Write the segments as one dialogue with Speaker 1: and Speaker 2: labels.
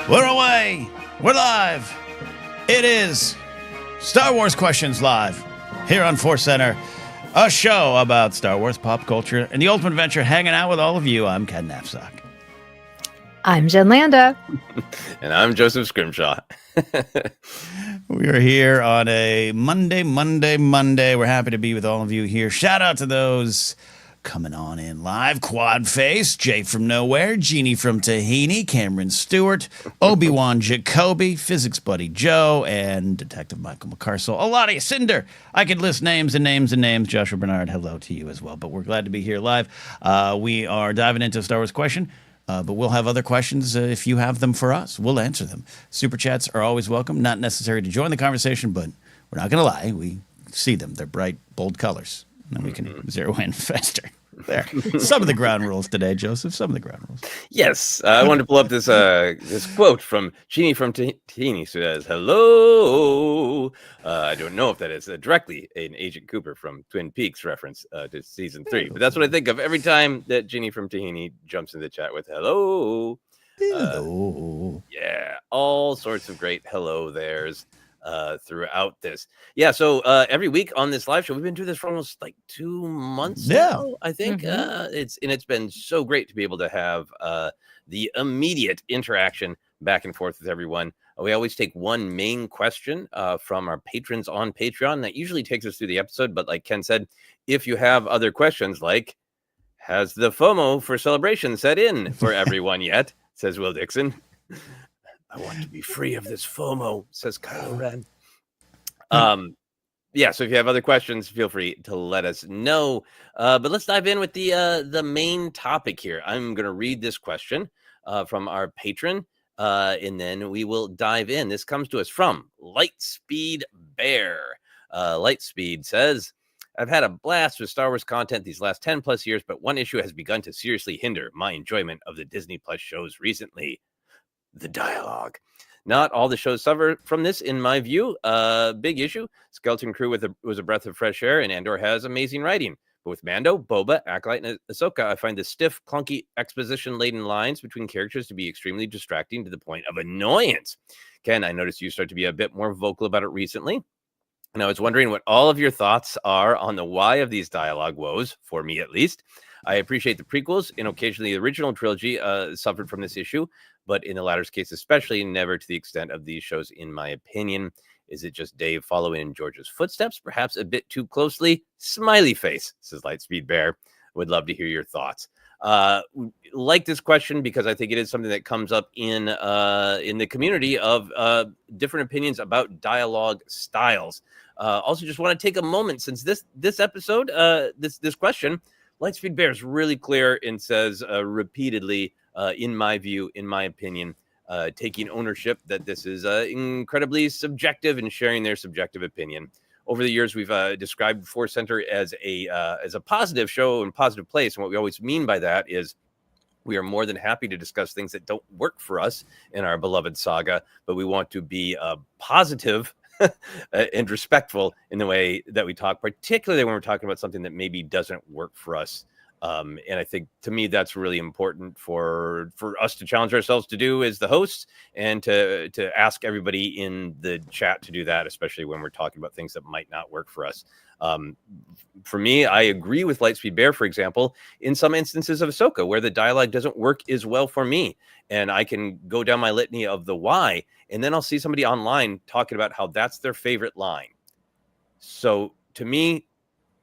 Speaker 1: We're away. We're live. It is Star Wars Questions Live here on ForceCenter, a show about Star Wars pop culture and the ultimate adventure, hanging out with all of you. I'm Ken Knapsack.
Speaker 2: I'm Jen Landa.
Speaker 3: And I'm Joseph Scrimshaw.
Speaker 1: We are here on a Monday. We're happy to be with all of you here. Shout out to those coming on in live. Quad Face, Jay from Nowhere, Jeannie from Tahini, Cameron Stewart, Obi-Wan Jacoby, Physics Buddy Joe, and Detective Michael McCarsell. A lot of you. Cinder. I could list names and names and names. Joshua Bernard, hello to you as well. But we're glad to be here live. We are diving into a Star Wars question. But we'll have other questions if you have them for us. We'll answer them. Super chats are always welcome. Not necessary to join the conversation, but we're not going to lie. We see them. They're bright, bold colors. And then we can zero in faster. There. Some of the ground rules today, Joseph. Some of the ground rules.
Speaker 3: Yes. I wanted to pull up this quote from Jeannie from Tahini. Who says, hello. I don't know if that is directly an Agent Cooper from Twin Peaks reference to season 3. But that's what I think of every time that Jeannie from Tahini jumps in the chat with hello.
Speaker 1: Hello.
Speaker 3: Yeah. All sorts of great hello there's throughout this. Yeah, so every week on this live show, we've been doing this for almost like 2 months now, I think. It's been so great to be able to have the immediate interaction back and forth with everyone. We always take one main question from our patrons on Patreon. That usually takes us through the episode, but like Ken said, if you have other questions like, has the FOMO for Celebration set in for everyone yet? Says Will Dixon. I want to be free of this FOMO, says Kylo Ren. Yeah, so if you have other questions, feel free to let us know. But let's dive in with the main topic here. I'm going to read this question from our patron, and then we will dive in. This comes to us from Lightspeed Bear. Lightspeed says, I've had a blast with Star Wars content these last 10 plus years, but one issue has begun to seriously hinder my enjoyment of the Disney Plus shows recently. The dialogue. Not all the shows suffer from this, in my view. Big issue. Skeleton Crew was a breath of fresh air, and Andor has amazing writing. But with Mando, Boba, Acolyte, and Ahsoka, I find the stiff, clunky, exposition-laden lines between characters to be extremely distracting to the point of annoyance. Ken, I noticed you start to be a bit more vocal about it recently. And I was wondering what all of your thoughts are on the why of these dialogue woes, for me at least. I appreciate the prequels, and occasionally the original trilogy suffered from this issue, but in the latter's case especially, never to the extent of these shows, in my opinion. Is it just Dave following in George's footsteps, perhaps a bit too closely? Smiley face, says Lightspeed Bear. Would love to hear your thoughts. Like this question because I think it is something that comes up in the community of different opinions about dialogue styles. Also, just want to take a moment, since this episode, this question, Lightspeed Bear is really clear and says repeatedly, in my view, in my opinion, taking ownership that this is incredibly subjective and sharing their subjective opinion. Over the years, we've described ForceCenter as a positive show and positive place. And what we always mean by that is we are more than happy to discuss things that don't work for us in our beloved saga, but we want to be positive and respectful in the way that we talk, particularly when we're talking about something that maybe doesn't work for us. And I think, to me, that's really important for us to challenge ourselves to do as the hosts, and to ask everybody in the chat to do that, especially when we're talking about things that might not work for us. For me, I agree with Lightspeed Bear, for example, in some instances of Ahsoka, where the dialogue doesn't work as well for me. And I can go down my litany of the why, and then I'll see somebody online talking about how that's their favorite line. So to me,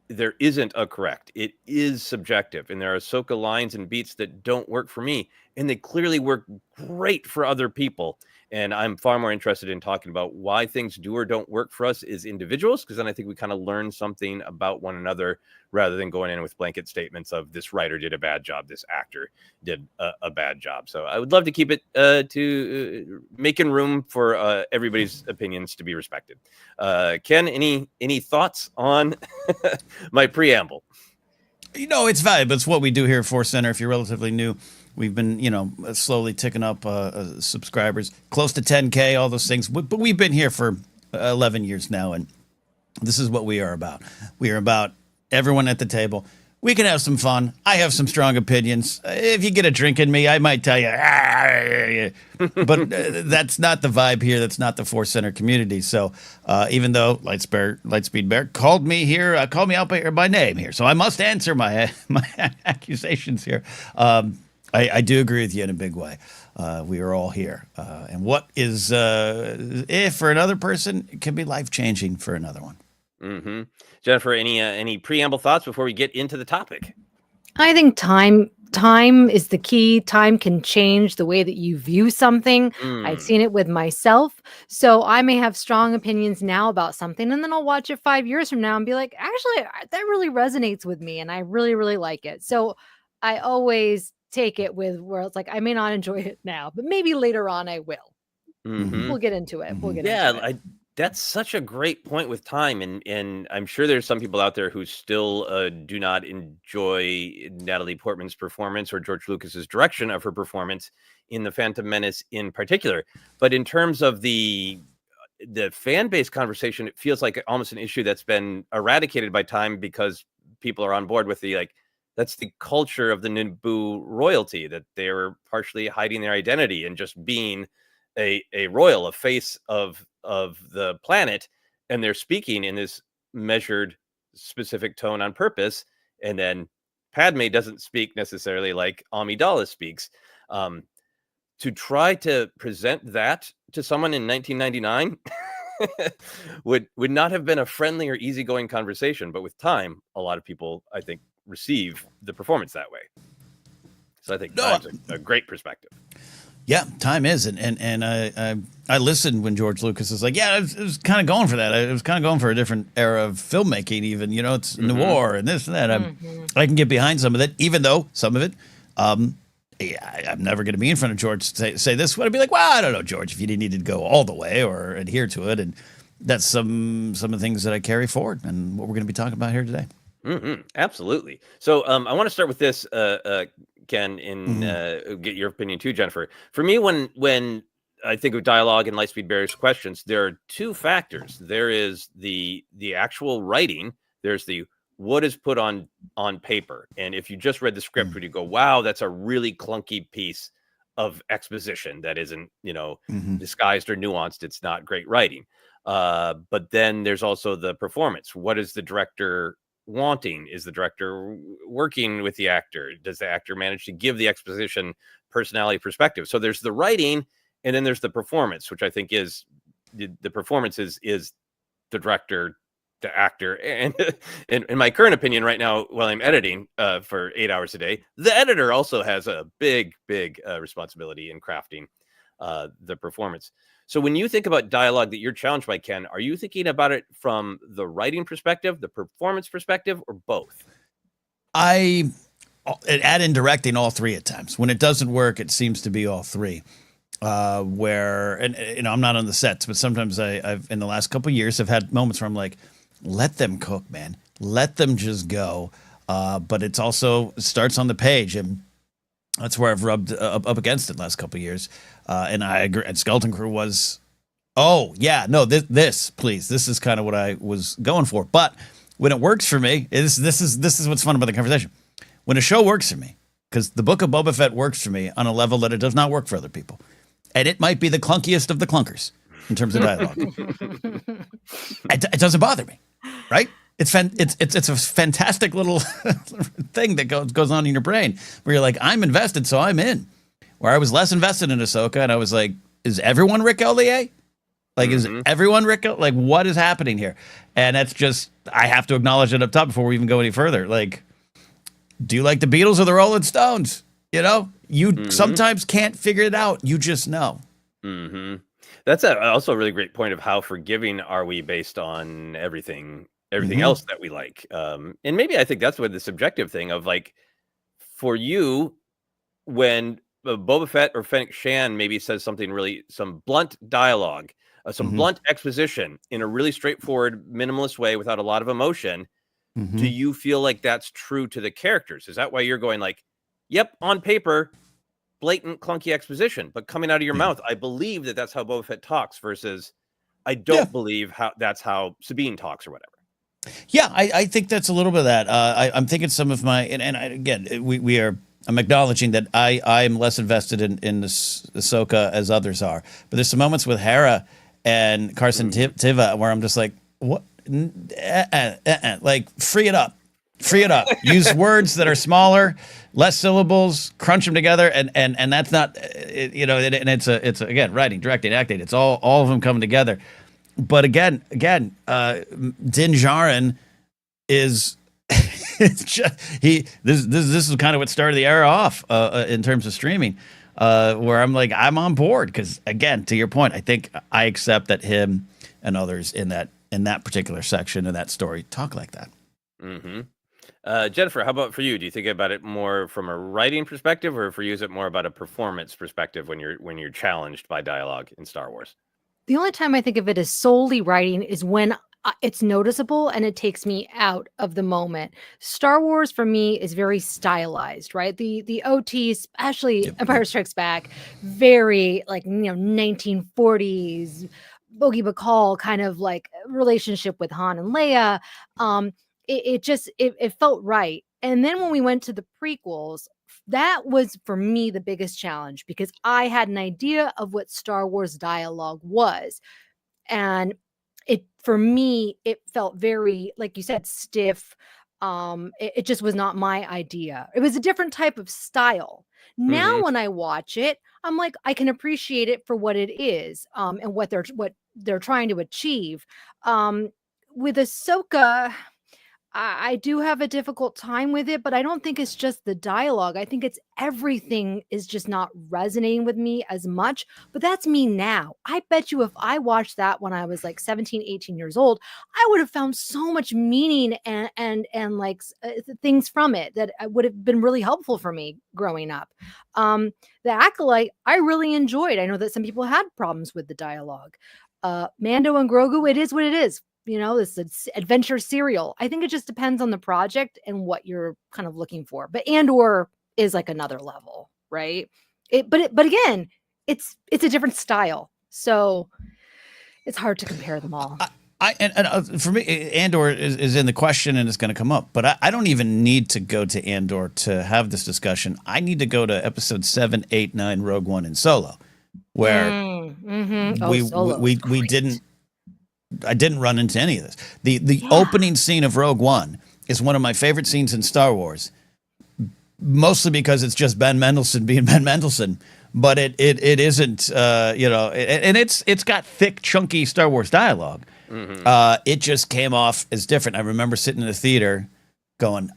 Speaker 3: there isn't a correct. It is subjective. And there are Ahsoka lines and beats that don't work for me, and they clearly work great for other people. And I'm far more interested in talking about why things do or don't work for us as individuals, because then I think we kind of learn something about one another, rather than going in with blanket statements of this writer did a bad job, this actor did a bad job. So I would love to keep it to making room for everybody's opinions to be respected. Ken, any thoughts on my preamble?
Speaker 1: You know, it's valuable. It's what we do here at ForceCenter. If you're relatively new, we've been, slowly ticking up subscribers, close to 10K, all those things. But we've been here for 11 years now, and this is what we are about. We are about everyone at the table. We can have some fun. I have some strong opinions. If you get a drink in me, I might tell you, but that's not the vibe here. That's not the ForceCenter community. So even though Lightspeed Bear called me here, called me out by name here, so I must answer my accusations here. I do agree with you in a big way. We are all here, and what is if for another person, it can be life changing for another one.
Speaker 3: Mm-hmm. Jennifer, any preamble thoughts before we get into the topic?
Speaker 2: I think time is the key. Time can change the way that you view something. I've seen it with myself. So I may have strong opinions now about something, and then I'll watch it 5 years from now and be like, actually, that really resonates with me, and I really, really like it. So I always take it with where it's like, I may not enjoy it now, but maybe later on I will.
Speaker 3: Mm-hmm.
Speaker 2: We'll get into it.
Speaker 3: That's such a great point with time, and I'm sure there's some people out there who still do not enjoy Natalie Portman's performance or George Lucas's direction of her performance in The Phantom Menace in particular. But in terms of the fan base conversation, it feels like almost an issue that's been eradicated by time because people are on board with the that's the culture of the Naboo royalty, that they're partially hiding their identity and just being a royal, a face of the planet, and they're speaking in this measured, specific tone on purpose. And then Padme doesn't speak necessarily like Amidala speaks. To try to present that to someone in 1999 would not have been a friendly or easygoing conversation. But with time, a lot of people, I think, receive the performance that way. So I think time's a great perspective.
Speaker 1: Yeah, time is, and I listened when George Lucas was like, yeah, it was kind of going for that. It was kind of going for a different era of filmmaking, even, it's noir and this and that. I can get behind some of it, even though some of it, I'm never going to be in front of George to say this. I'd be like, well, I don't know, George, if you needed to go all the way or adhere to it, and that's some of the things that I carry forward, and what we're going to be talking about here today.
Speaker 3: Mm-hmm. Absolutely. So I want to start with this, Ken, and get your opinion too, Jennifer. For me, when I think of dialogue and Lightspeed Bear's questions, there are two factors. There is the actual writing. There's the what is put on paper. And if you just read the script, would you go, wow, that's a really clunky piece of exposition that isn't, disguised or nuanced. It's not great writing. But then there's also the performance. What is the director wanting? Is the director working with the actor? Does the actor manage to give the exposition personality perspective? So there's the writing, and then there's the performance, which I think is the performance is the director, the actor, and in my current opinion right now, while I'm editing for 8 hours a day, the editor also has a big responsibility in crafting the performance. So when you think about dialogue that you're challenged by, Ken, are you thinking about it from the writing perspective, the performance perspective, or both?
Speaker 1: I add in directing all three at times. When it doesn't work, it seems to be all three. Where, and I'm not on the sets, but sometimes I've in the last couple of years, I've had moments where I'm like, let them cook, man. Let them just go. But it's also starts on the page, and that's where I've rubbed up against it the last couple of years. And I agree. And Skeleton Crew was, this, please. This is kind of what I was going for. But when it works for me, this is what's fun about the conversation. When a show works for me, because the Book of Boba Fett works for me on a level that it does not work for other people. And it might be the clunkiest of the clunkers in terms of dialogue. It doesn't bother me, right? It's a fantastic little thing that goes on in your brain where you're like, I'm invested, so I'm in. Where I was less invested in Ahsoka, and I was like, is everyone Rick Ollier? Like, is everyone Rick? Like, what is happening here? And that's just, I have to acknowledge it up top before we even go any further. Like, do you like the Beatles or the Rolling Stones? You sometimes can't figure it out. You just know.
Speaker 3: Mm-hmm. That's also a really great point of how forgiving are we based on everything else that we like. And maybe I think that's what the subjective thing of, like, for you, when Boba Fett or Fennec Shan maybe says something some blunt dialogue, some blunt exposition in a really straightforward, minimalist way without a lot of emotion, do you feel like that's true to the characters? Is that why you're going like, yep, on paper, blatant, clunky exposition, but coming out of your mouth, I believe that's how Boba Fett talks versus I don't believe that's how Sabine talks or whatever.
Speaker 1: Yeah, I think that's a little bit of that. I'm thinking some of my again we are. I'm acknowledging that I'm less invested in this Ahsoka as others are, but there's some moments with Hera and Carson Tiva where I'm just like, what? Like free it up. Use words that are smaller, less syllables, crunch them together, and that's not, and it's again writing, directing, acting. It's all of them coming together. But again, Din Djarin is it's just this is kind of what started the era off in terms of streaming, where I'm like I'm on board because again, to your point, I think I accept that him and others in that particular section of that story talk like that.
Speaker 3: Mm-hmm. Jennifer, how about for you? Do you think about it more from a writing perspective, or for you is it more about a performance perspective when you're challenged by dialogue in Star Wars?
Speaker 2: The only time I think of it as solely writing is when it's noticeable and it takes me out of the moment. Star Wars for me is very stylized, right? The OT, especially Empire Strikes Back, very like 1940s Bogey Bacall kind of like relationship with Han and Leia. It felt right. And then when we went to the prequels, that was for me the biggest challenge because I had an idea of what Star Wars dialogue was. And for me, it felt very, like you said, stiff. It just was not my idea. It was a different type of style. Now, when I watch it, I'm like, I can appreciate it for what it is, and what they're trying to achieve. With Ahsoka, I do have a difficult time with it, but I don't think it's just the dialogue. I think it's everything is just not resonating with me as much, but that's me now. I bet you if I watched that when I was like 17, 18 years old, I would have found so much meaning and like things from it that would have been really helpful for me growing up. The Acolyte, I really enjoyed. I know that some people had problems with the dialogue. Mando and Grogu, it is what it is. This adventure serial. I think it just depends on the project and what you're kind of looking for. But Andor is like another level, right? But again, it's a different style, so it's hard to compare them all.
Speaker 1: For me, Andor is in the question and it's going to come up, but I don't even need to go to Andor to have this discussion. I need to go to episode 7, 8, 9, Rogue One, and Solo, where we didn't. I didn't run into any of this. The opening scene of Rogue One is one of my favorite scenes in Star Wars, mostly because it's just Ben Mendelsohn being Ben Mendelsohn. But it isn't, and it's got thick, chunky Star Wars dialogue. It just came off as different. I remember sitting in the theater going,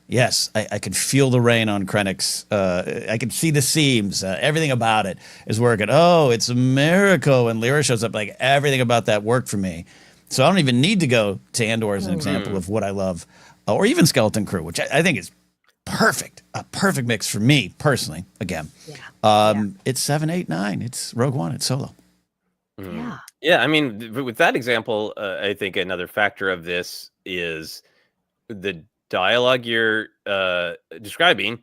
Speaker 1: yes, I could feel the rain on Krennic's. I could see the seams. Everything about it is working. Oh, it's a miracle. And Lyra shows up. Like, everything about that worked for me. So I don't even need to go to Andor as an example of what I love. Or even Skeleton Crew, which I think is perfect. A perfect mix for me, personally, again. It's 7, 8, 9. It's Rogue One. It's Solo.
Speaker 3: Yeah, I mean, with that example, I think another factor of this is the dialogue you're describing,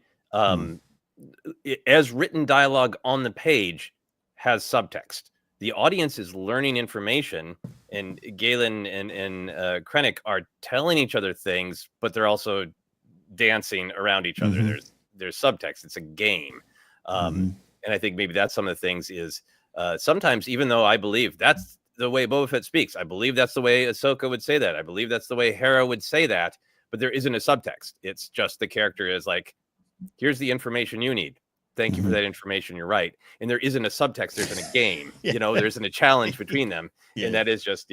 Speaker 3: as written dialogue on the page has subtext. The audience is learning information, and Galen and Krennic are telling each other things, but they're also dancing around each other. There's subtext. It's a game. And I think maybe that's some of the things is sometimes, even though I believe that's the way Boba Fett speaks, I believe that's the way Ahsoka would say that, I believe that's the way Hera would say that, but there isn't a subtext. It's just the character is like, here's the information you need. Thank you for that information. You're right. And there isn't a subtext. There's a game, there isn't a challenge between them. And that is just,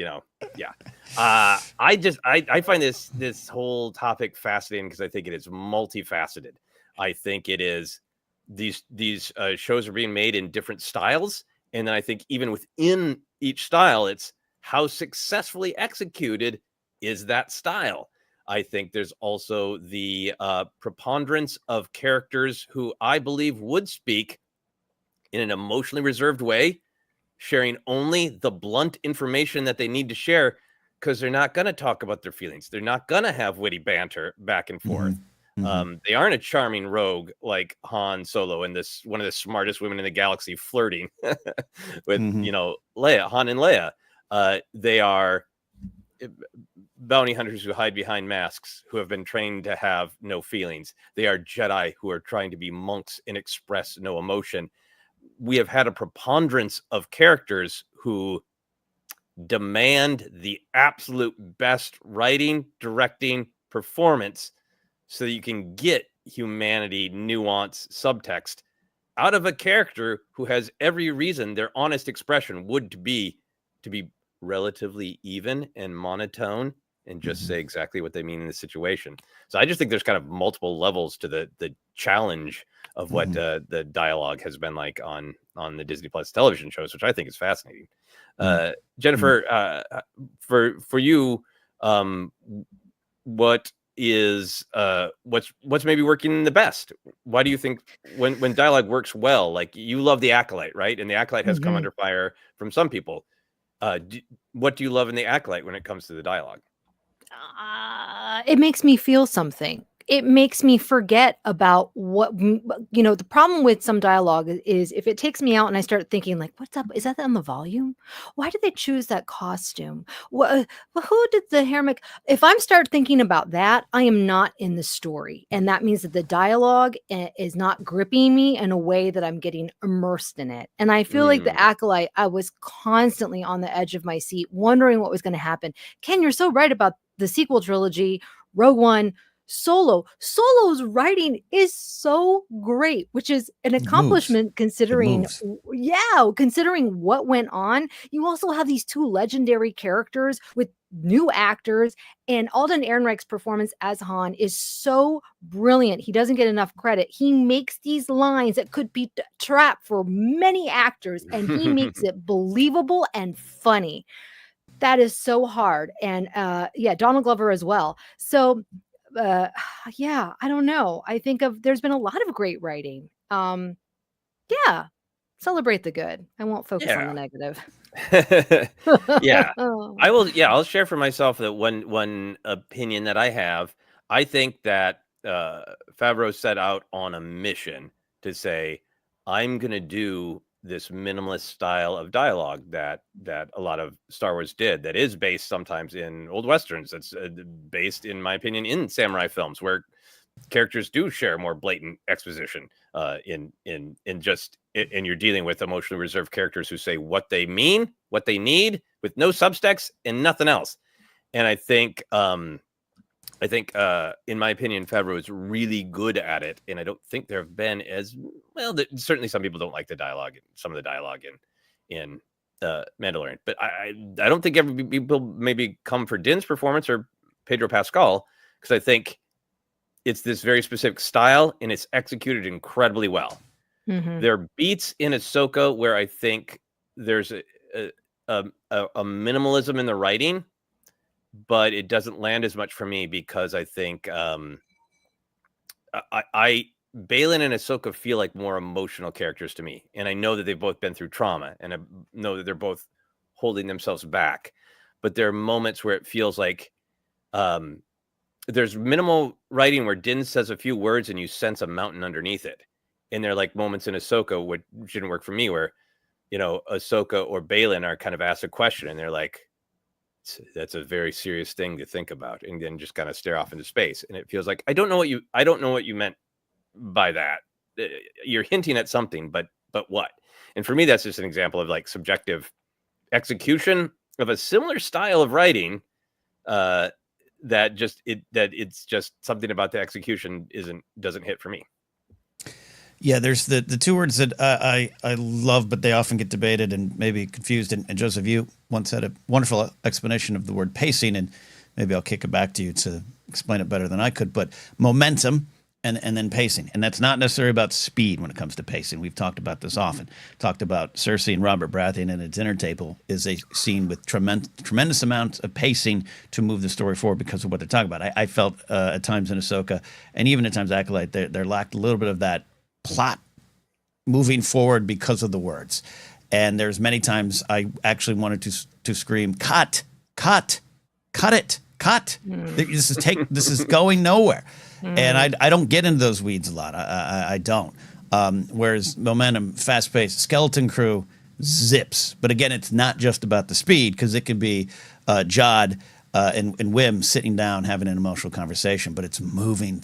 Speaker 3: I find this whole topic fascinating because I think it is multifaceted. I think it is these shows are being made in different styles. And then I think even within each style, it's how successfully executed is that style. I think there's also the preponderance of characters who I believe would speak in an emotionally reserved way, sharing only the blunt information that they need to share because they're not going to talk about their feelings. They're not going to have witty banter back and forth. They aren't a charming rogue like Han Solo and one of the smartest women in the galaxy flirting with, Han and Leia. They are bounty hunters who hide behind masks, who have been trained to have no feelings. They are Jedi who are trying to be monks and express no emotion. We have had a preponderance of characters who demand the absolute best writing, directing, performance so that you can get humanity, nuance, subtext out of a character who has every reason their honest expression would be to be relatively even and monotone and just say exactly what they mean in the situation. So I just think there's kind of multiple levels to the challenge of what the dialogue has been like on the Disney Plus television shows, which I think is fascinating. Jennifer, for you, what is what's maybe working the best? Why do you think when dialogue works well, like you love The Acolyte, right? And The Acolyte has come under fire from some people. What do you love in The Acolyte when it comes to the dialogue?
Speaker 2: It makes me feel something. It makes me forget about what, the problem with some dialogue is if it takes me out and I start thinking like, what's up? Is that on the volume? Why did they choose that costume? Who did the hair make? If I'm start thinking about that, I am not in the story. And that means that the dialogue is not gripping me in a way that I'm getting immersed in it. And I feel like The Acolyte, I was constantly on the edge of my seat, wondering what was going to happen. Ken, you're so right about the sequel trilogy, Rogue One, Solo's writing is so great, which is an accomplishment considering what went on. You also have these two legendary characters with new actors, and Alden Ehrenreich's performance as Han is so brilliant. He doesn't get enough credit. He makes these lines that could be trapped for many actors, and he makes it believable and funny. That is so hard. And Donald Glover as well. So I don't know. I think there's been a lot of great writing. Celebrate the good. I won't focus on the negative.
Speaker 3: I will. Yeah, I'll share for myself that one opinion that I have. I think that Favreau set out on a mission to say, I'm going to do this minimalist style of dialogue that a lot of Star Wars did, that is based sometimes in old Westerns, that's based, in my opinion, in samurai films, where characters do share more blatant exposition and you're dealing with emotionally reserved characters who say what they mean, what they need, with no subtext and nothing else. And I think in my opinion, Favreau is really good at it, and I don't think there have been as well. Certainly, some people don't like the dialogue, some of the dialogue in Mandalorian, but I don't think every people maybe come for Din's performance or Pedro Pascal, because I think it's this very specific style and it's executed incredibly well. There are beats in Ahsoka where I think there's a minimalism in the writing, but it doesn't land as much for me because I think Baylan and Ahsoka feel like more emotional characters to me. And I know that they've both been through trauma, and I know that they're both holding themselves back. But there are moments where it feels like there's minimal writing where Din says a few words and you sense a mountain underneath it. And there are like moments in Ahsoka, which didn't work for me, where, Ahsoka or Baylan are kind of asked a question and they're like, that's a very serious thing to think about, and then just kind of stare off into space. And it feels like, I don't know what you meant by that. You're hinting at something, but what? And for me, that's just an example of like subjective execution of a similar style of writing. It's just something about the execution doesn't hit for me.
Speaker 1: Yeah, there's the two words that I love, but they often get debated and maybe confused. And Joseph, you once had a wonderful explanation of the word pacing, and maybe I'll kick it back to you to explain it better than I could. But momentum and then pacing. And that's not necessarily about speed when it comes to pacing. We've talked about this often. Talked about Cersei and Robert Baratheon at a dinner table is a scene with tremendous amounts of pacing to move the story forward because of what they're talking about. I felt at times in Ahsoka, and even at times Acolyte, there lacked a little bit of that plot moving forward because of the words. And there's many times I actually wanted to scream, cut it. This is going nowhere. And I don't get into those weeds a lot. I don't. Whereas momentum, fast paced, skeleton crew, zips. But again, it's not just about the speed, because it could be Jod and Whim sitting down having an emotional conversation, but it's moving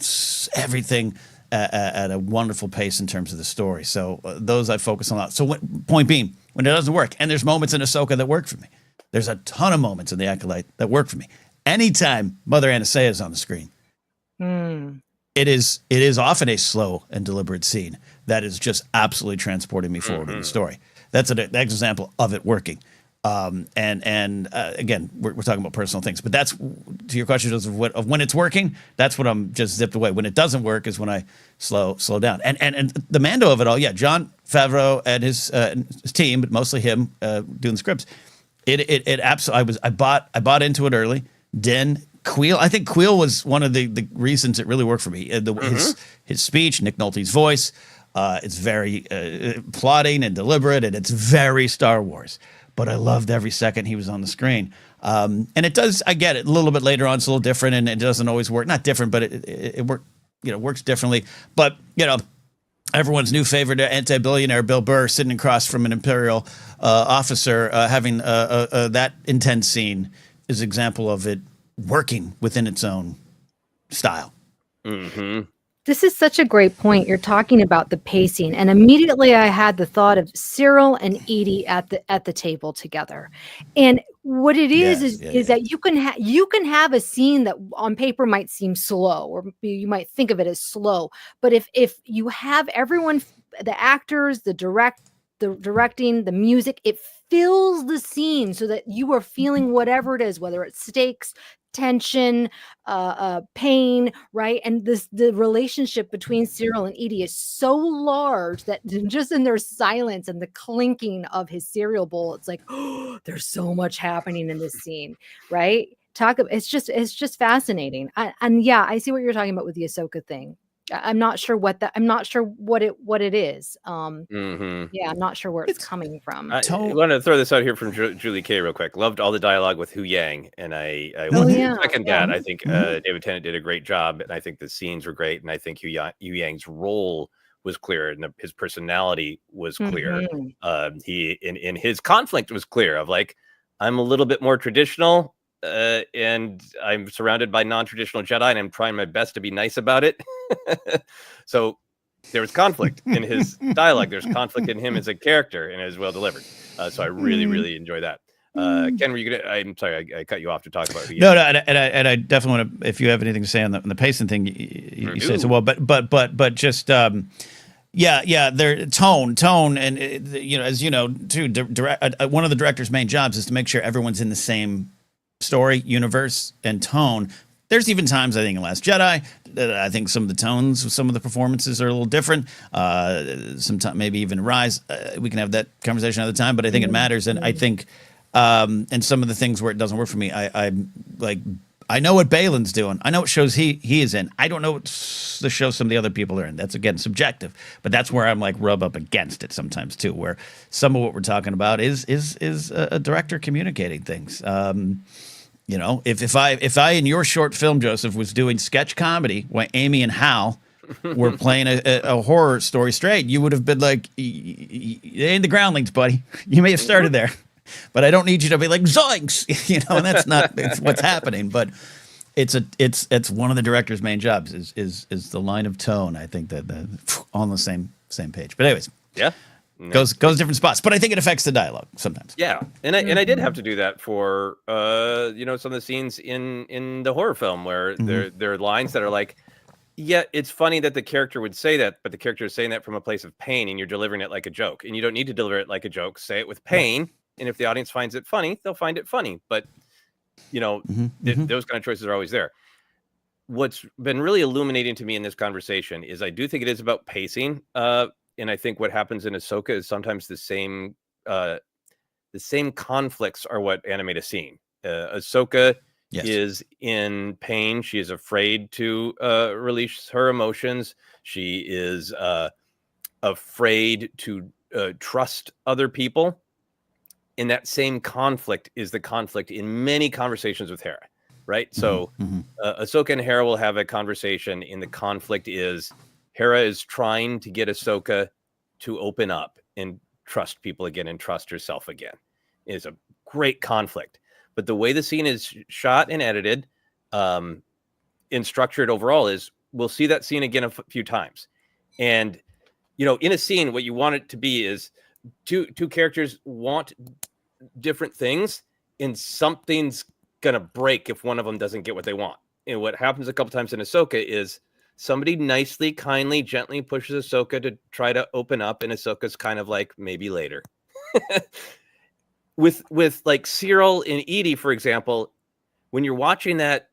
Speaker 1: everything at a wonderful pace in terms of the story. So those I focus on a lot. So point being, when it doesn't work, and there's moments in Ahsoka that work for me. There's a ton of moments in The Acolyte that work for me. Anytime Mother Anastasia is on the screen, it is often a slow and deliberate scene that is just absolutely transporting me forward in the story. That's an example of it working. Again, we're talking about personal things, but that's to your question, Joseph, of when it's working. That's when I'm just zipped away. When it doesn't work is when I slow down. And the Mando of it all, yeah, Jon Favreau and his team, but mostly him doing the scripts. It absolutely. I bought into it early. Din Queel, I think Queel was one of the reasons it really worked for me. His speech, Nick Nolte's voice, it's very plotting and deliberate, and it's very Star Wars. But I loved every second he was on the screen. And it does, I get it, a little bit later on, it's a little different, and it doesn't always work. Not different, but it works differently. But, everyone's new favorite anti-billionaire, Bill Burr, sitting across from an Imperial officer having that intense scene is an example of it working within its own style.
Speaker 2: This is such a great point. You're talking about the pacing, and immediately I had the thought of Cyril and Edie at the table together. And what it is that you can have a scene that on paper might seem slow, or you might think of it as slow. But if you have everyone, the actors, the directing, the music, it fills the scene so that you are feeling whatever it is, whether it's stakes, tension, pain, right? And the relationship between Cyril and Edie is so large that just in their silence and the clinking of his cereal bowl, it's like, oh, there's so much happening in this scene, right? It's just fascinating. And yeah, I see what you're talking about with the Ahsoka thing. I'm not sure what it is. Yeah, I'm not sure where it's coming from.
Speaker 3: I want to throw this out here from Julie K real quick. Loved all the dialogue with Hu Yang, and I second that. I think David Tennant did a great job, and I think the scenes were great, and I think Hu Yang's role was clear, and his personality was clear. He in his conflict was clear of like, I'm a little bit more traditional. And I'm surrounded by non-traditional Jedi, and I'm trying my best to be nice about it. So there was conflict in his dialogue. There's conflict in him as a character, and it was well delivered. So I really, really enjoy that. Ken, were you gonna? I'm sorry, I cut you off to talk about.
Speaker 1: No, and I definitely want to. If you have anything to say on the pacing thing, you say so well. But just. Their tone, and as you know, too. One of the director's main jobs is to make sure everyone's in the same story, universe, and tone. There's even times, I think, in Last Jedi, I think some of the tones, some of the performances are a little different. Sometimes, maybe even Rise. We can have that conversation another time, but I think it matters. And I think, and some of the things where it doesn't work for me, I know what Balin's doing. I know what shows he is in. I don't know what the show some of the other people are in. That's, again, subjective. But that's where I'm like rub up against it sometimes, too, where some of what we're talking about is a director communicating things. If I in your short film, Joseph, was doing sketch comedy while Amy and Hal were playing a horror story straight, you would have been like, it ain't the Groundlings, buddy. You may have started there. But I don't need you to be like zoinks, and that's not what's happening. But it's one of the director's main jobs is the line of tone. I think that on the same page. But anyways, goes different spots. But I think it affects the dialogue sometimes.
Speaker 3: Yeah, and I did have to do that for some of the scenes in the horror film where there are lines that are like, yeah, it's funny that the character would say that, but the character is saying that from a place of pain, and you're delivering it like a joke, and you don't need to deliver it like a joke. Say it with pain. And if the audience finds it funny, they'll find it funny. But, those kind of choices are always there. What's been really illuminating to me in this conversation is I do think it is about pacing. And I think what happens in Ahsoka is sometimes the same conflicts are what animate a scene. Ahsoka is in pain. She is afraid to release her emotions. She is afraid to trust other people. In that same conflict is the conflict in many conversations with Hera, right? So Ahsoka and Hera will have a conversation, and the conflict is Hera is trying to get Ahsoka to open up and trust people again and trust herself again. It's a great conflict. but the way the scene is shot and edited, and structured overall is we'll see that scene again a few times. And, in a scene, what you want it to be is two characters want different things, and something's going to break if one of them doesn't get what they want. And what happens a couple times in Ahsoka is somebody nicely, kindly, gently pushes Ahsoka to try to open up, and Ahsoka's kind of like, maybe later. with like Cyril and Edie, for example, when you're watching that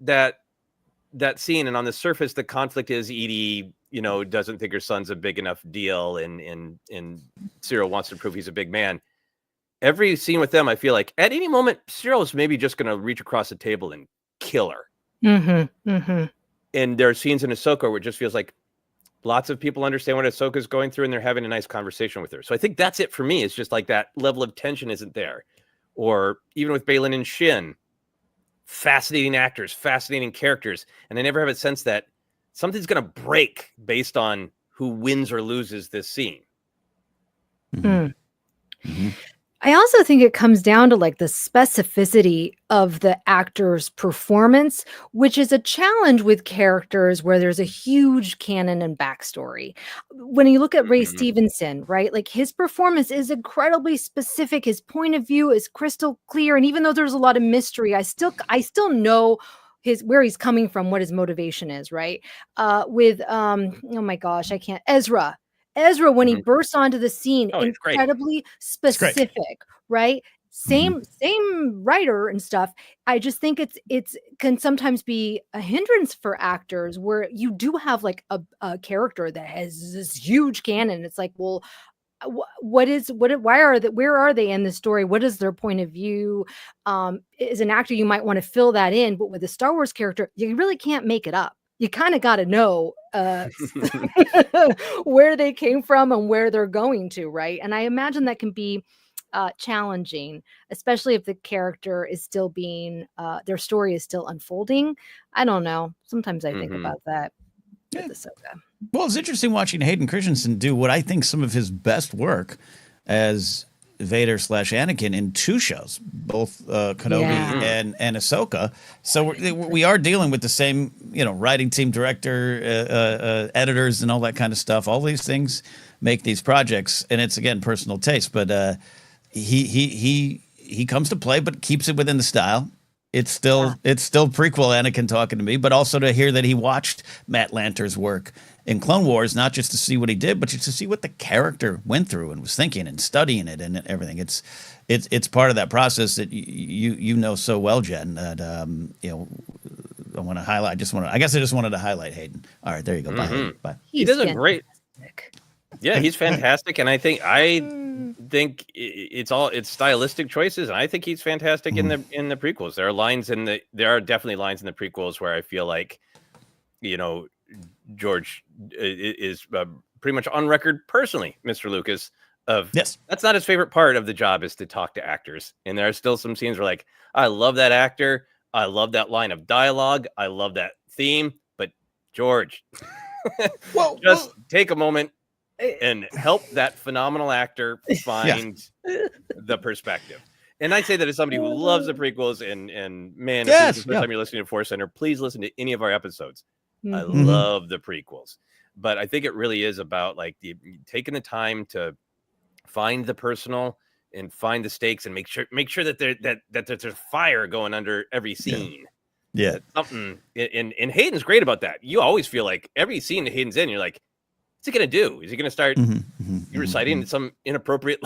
Speaker 3: scene, and on the surface the conflict is Edie, doesn't think her son's a big enough deal, and Cyril wants to prove he's a big man. Every scene with them, I feel like at any moment Cyril is maybe just going to reach across the table and kill her. And there are scenes in Ahsoka where it just feels like lots of people understand what Ahsoka's going through, and they're having a nice conversation with her. So I think that's it for me. It's just like that level of tension isn't there. Or even with Baylan and Shin, fascinating actors, fascinating characters. And I never have a sense that something's going to break based on who wins or loses this scene.
Speaker 2: I also think it comes down to like the specificity of the actor's performance, which is a challenge with characters where there's a huge canon and backstory. When you look at Ray Stevenson, right, like his performance is incredibly specific. His point of view is crystal clear. And even though there's a lot of mystery, I still know where he's coming from, what his motivation is, right? With oh my gosh, Ezra, when he bursts onto the scene, incredibly specific, right? Same writer and stuff. I just think it's can sometimes be a hindrance for actors where you do have like a character that has this huge canon. It's like, well, where are they in the story? What is their point of view? As an actor, you might want to fill that in, but with a Star Wars character, you really can't make it up. You kind of got to know where they came from and where they're going to, right? And I imagine that can be challenging, especially if the character is still their story is still unfolding. I don't know. Sometimes I think about that with Ahsoka.
Speaker 1: Well, it's interesting watching Hayden Christensen do what I think some of his best work as Vader / Anakin in two shows, both Kenobi and Ahsoka. So we are dealing with the same, writing team, director, editors, and all that kind of stuff. All these things make these projects, and it's again personal taste. But he comes to play, but keeps it within the style. It's still prequel Anakin talking to me, but also to hear that he watched Matt Lanter's work in Clone Wars, not just to see what he did, but just to see what the character went through and was thinking and studying it and everything. It's part of that process that you know so well, Jen. That I want to highlight. I just wanted to highlight Hayden. All right, there you go. Bye. Hayden. Bye.
Speaker 3: He does a great. Yeah, he's fantastic, and I think it's stylistic choices, and I think he's fantastic in the prequels. There are definitely lines in the prequels where I feel like, George is pretty much on record personally, Mr. Lucas, that's not his favorite part of the job is to talk to actors. And there are still some scenes where like, I love that actor, I love that line of dialogue, I love that theme, but George, take a moment and help that phenomenal actor find the perspective. And I say that as somebody who loves the prequels, and man, if this is the first time you're listening to ForceCenter, please listen to any of our episodes. I love the prequels, but I think it really is about like taking the time to find the personal and find the stakes and make sure that there's fire going under every scene.
Speaker 1: Yeah.
Speaker 3: Something, and Hayden's great about that. You always feel like every scene that Hayden's in, you're like, what's he going to do? Is he going to start reciting some inappropriate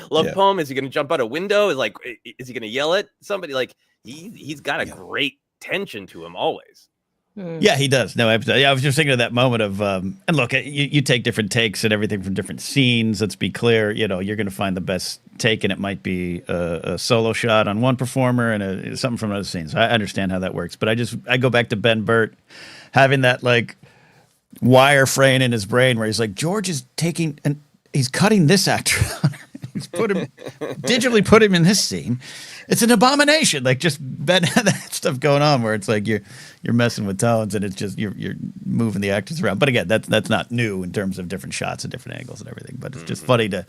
Speaker 3: love poem? Is he going to jump out a window? Is he going to yell at somebody? Like he's got a great tension to him always.
Speaker 1: Yeah, he does. No, absolutely. I was just thinking of that moment of, and look, you take different takes and everything from different scenes. Let's be clear, you're going to find the best take, and it might be a solo shot on one performer and something from other scenes. I understand how that works, but I go back to Ben Burt having that like wire frame in his brain where he's like, George is taking and he's cutting this actor out. He's digitally put him in this scene. It's an abomination. Like just Ben had that stuff going on where it's like you're messing with tones and it's just you're moving the actors around. But again, that's not new in terms of different shots and different angles and everything. But it's just funny to,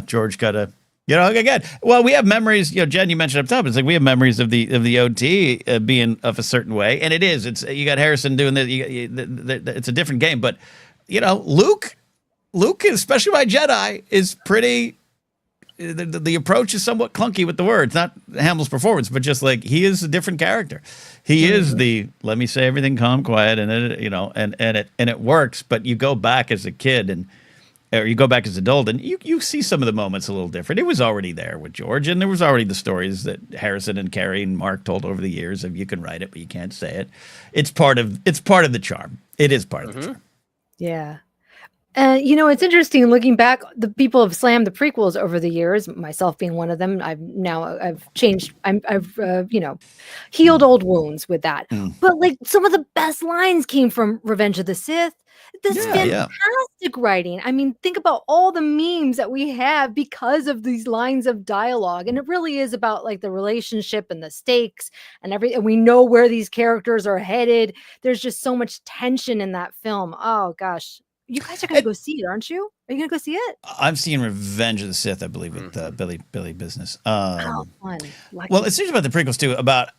Speaker 1: George got a You know, again, well, we have memories. You know, Jen, you mentioned up top. It's like we have memories of the OT being of a certain way, and it is. It's you got Harrison doing this. It's a different game, but you know, Luke, especially by Jedi, is pretty. The approach is somewhat clunky with the words, not Hamill's performance, but just like he is a different character. He is the let me say everything calm, quiet, and it, you know, and it works. But you go back as a kid or you go back as an adult, and you see some of the moments a little different. It was already there with George, and there was already the stories that Harrison and Carrie and Mark told over the years of you can write it, but you can't say it. It's part of the charm. It is part of the charm.
Speaker 2: Yeah. You know, it's interesting looking back. The people have slammed the prequels over the years, myself being one of them. I've changed. I've you know, healed old wounds with that. But like some of the best lines came from Revenge of the Sith. This fantastic writing. I mean, think about all the memes that we have because of these lines of dialogue, and it really is about like the relationship and the stakes and and we know where these characters are headed. There's just so much tension in that film. Oh gosh. You guys are going to go see it, aren't you? Are you going to go see it?
Speaker 1: I'm seeing Revenge of the Sith, I believe, with Billy Business.
Speaker 2: Oh, fun.
Speaker 1: Well, it's interesting about the prequels, too, about,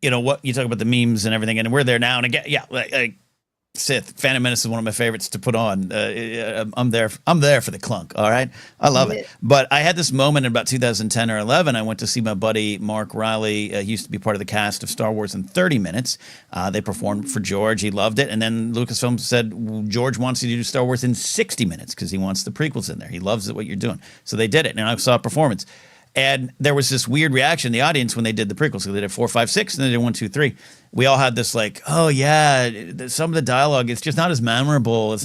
Speaker 1: you know, what you talk about the memes and everything, and we're there now. And again, yeah, like Sith, Phantom Menace is one of my favorites to put on. I'm there for the clunk, all right? I love it. But I had this moment in about 2010 or 11. I went to see my buddy Mark Riley. He used to be part of the cast of Star Wars in 30 Minutes. They performed for George. He loved it. And then Lucasfilm said, George wants you to do Star Wars in 60 minutes because he wants the prequels in there. He loves what you're doing. So they did it, and I saw a performance. And there was this weird reaction in the audience when they did the prequels. So they did 4, 5, 6, and then they did 1, 2, 3. We all had this like, oh yeah, some of the dialogue, it's just not as memorable. It's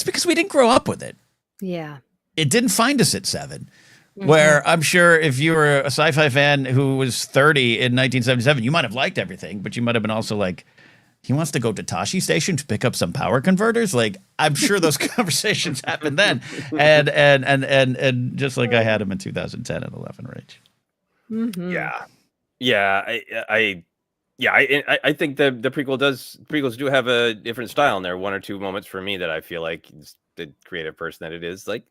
Speaker 1: because we didn't grow up with it.
Speaker 2: Yeah.
Speaker 1: It didn't find us at 7. Where I'm sure if you were a sci-fi fan who was 30 in 1977, you might have liked everything, but you might have been also like, he wants to go to Tashi Station to pick up some power converters. Like, I'm sure those conversations happened then, and just like I had them in 2010 and 11 range.
Speaker 3: I think the prequels do have a different style in there. 1 or 2 moments for me that I feel like the creative person that it is like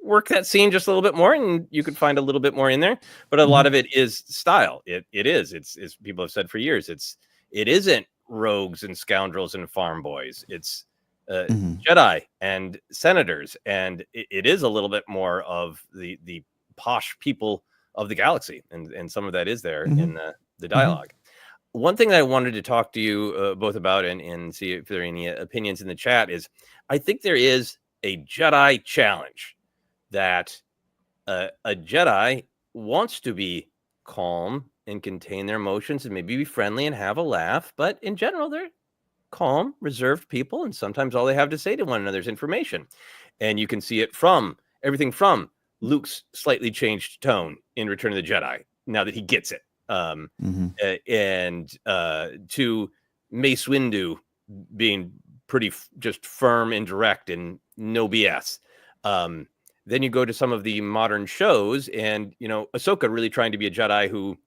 Speaker 3: work that scene just a little bit more, and you could find a little bit more in there. But a lot of it is style. It's people have said for years. It isn't rogues and scoundrels and farm boys. It's Jedi and senators, and it is a little bit more of the posh people of the galaxy, and some of that is there in the dialogue. One thing that I wanted to talk to you both about and see if there are any opinions in the chat is I think there is a Jedi challenge that a Jedi wants to be calm and contain their emotions and maybe be friendly and have a laugh. But in general, they're calm, reserved people. And sometimes all they have to say to one another is information. And you can see it from everything from Luke's slightly changed tone in Return of the Jedi, now that he gets it. And to Mace Windu being pretty just firm and direct and no BS. Then you go to some of the modern shows and, you know, Ahsoka really trying to be a Jedi who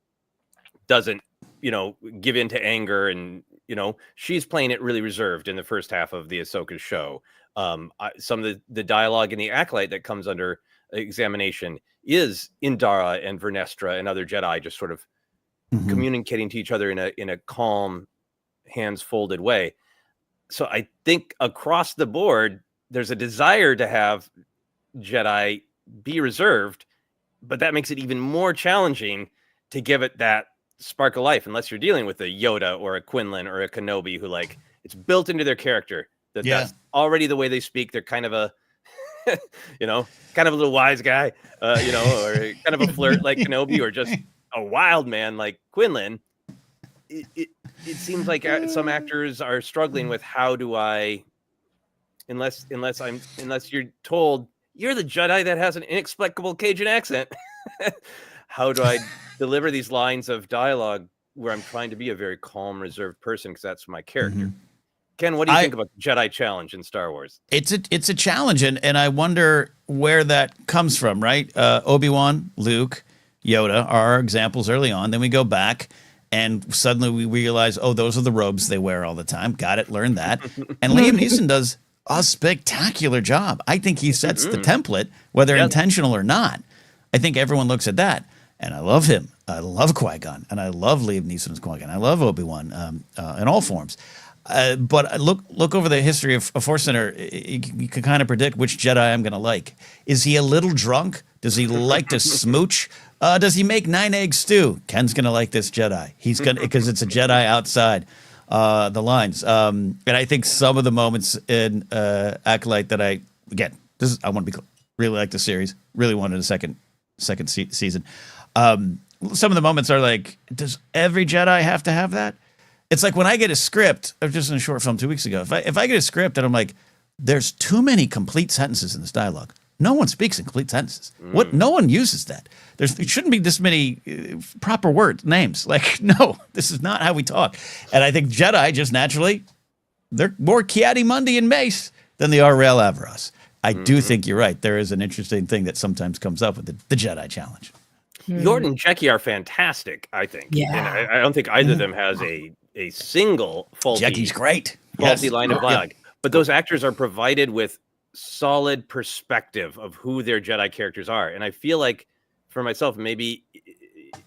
Speaker 3: doesn't, you know, give in to anger, and, you know, she's playing it really reserved in the first half of the Ahsoka show. Some of the dialogue in the Acolyte that comes under examination is Indara and Vernestra and other Jedi just sort of communicating to each other in a calm, hands folded way. So I think across the board, there's a desire to have Jedi be reserved, but that makes it even more challenging to give it that spark of life, unless you're dealing with a Yoda or a Quinlan or a Kenobi who, like, it's built into their character that's already the way they speak. They're kind of a you know, kind of a little wise guy, you know, or kind of a flirt like Kenobi, or just a wild man like Quinlan. It seems like some actors are struggling with how do I, unless you're told you're the Jedi that has an inexplicable Cajun accent, how do I deliver these lines of dialogue where I'm trying to be a very calm, reserved person because that's my character? Ken, what do you think about the Jedi challenge in Star Wars?
Speaker 1: It's a challenge, and I wonder where that comes from, right? Obi-Wan, Luke, Yoda are our examples early on. Then we go back, and suddenly we realize, oh, those are the robes they wear all the time. Got it, learned that. And Liam Neeson does a spectacular job. I think he sets the template, whether intentional or not. I think everyone looks at that, and I love him. I love Qui-Gon, and I love Liam Neeson's Qui-Gon. I love Obi-Wan in all forms. But look over the history of ForceCenter. You can kind of predict which Jedi I'm going to like. Is he a little drunk? Does he like to smooch? Does he make 9-egg stew? Ken's going to like this Jedi. He's going to, because it's a Jedi outside the lines. And I think some of the moments in Acolyte that I want to be really like the series. Really wanted a second season. Some of the moments are like, does every Jedi have to have that? It's like when I get a script, I was just in a short film 2 weeks ago. If I get a script and I'm like, there's too many complete sentences in this dialogue. No one speaks in complete sentences. What? No one uses that. There shouldn't be this many proper names. Like, no, this is not how we talk. And I think Jedi just naturally, they're more Ki-Adi-Mundi and Mace than they are Rael Averross. I do think you're right. There is an interesting thing that sometimes comes up with the Jedi challenge.
Speaker 3: Jordan and Jackie are fantastic, I think.
Speaker 2: Yeah.
Speaker 3: And I don't think either of them has a single faulty,
Speaker 1: Jackie's great.
Speaker 3: Faulty line of dialogue. But those actors are provided with solid perspective of who their Jedi characters are. And I feel like for myself, maybe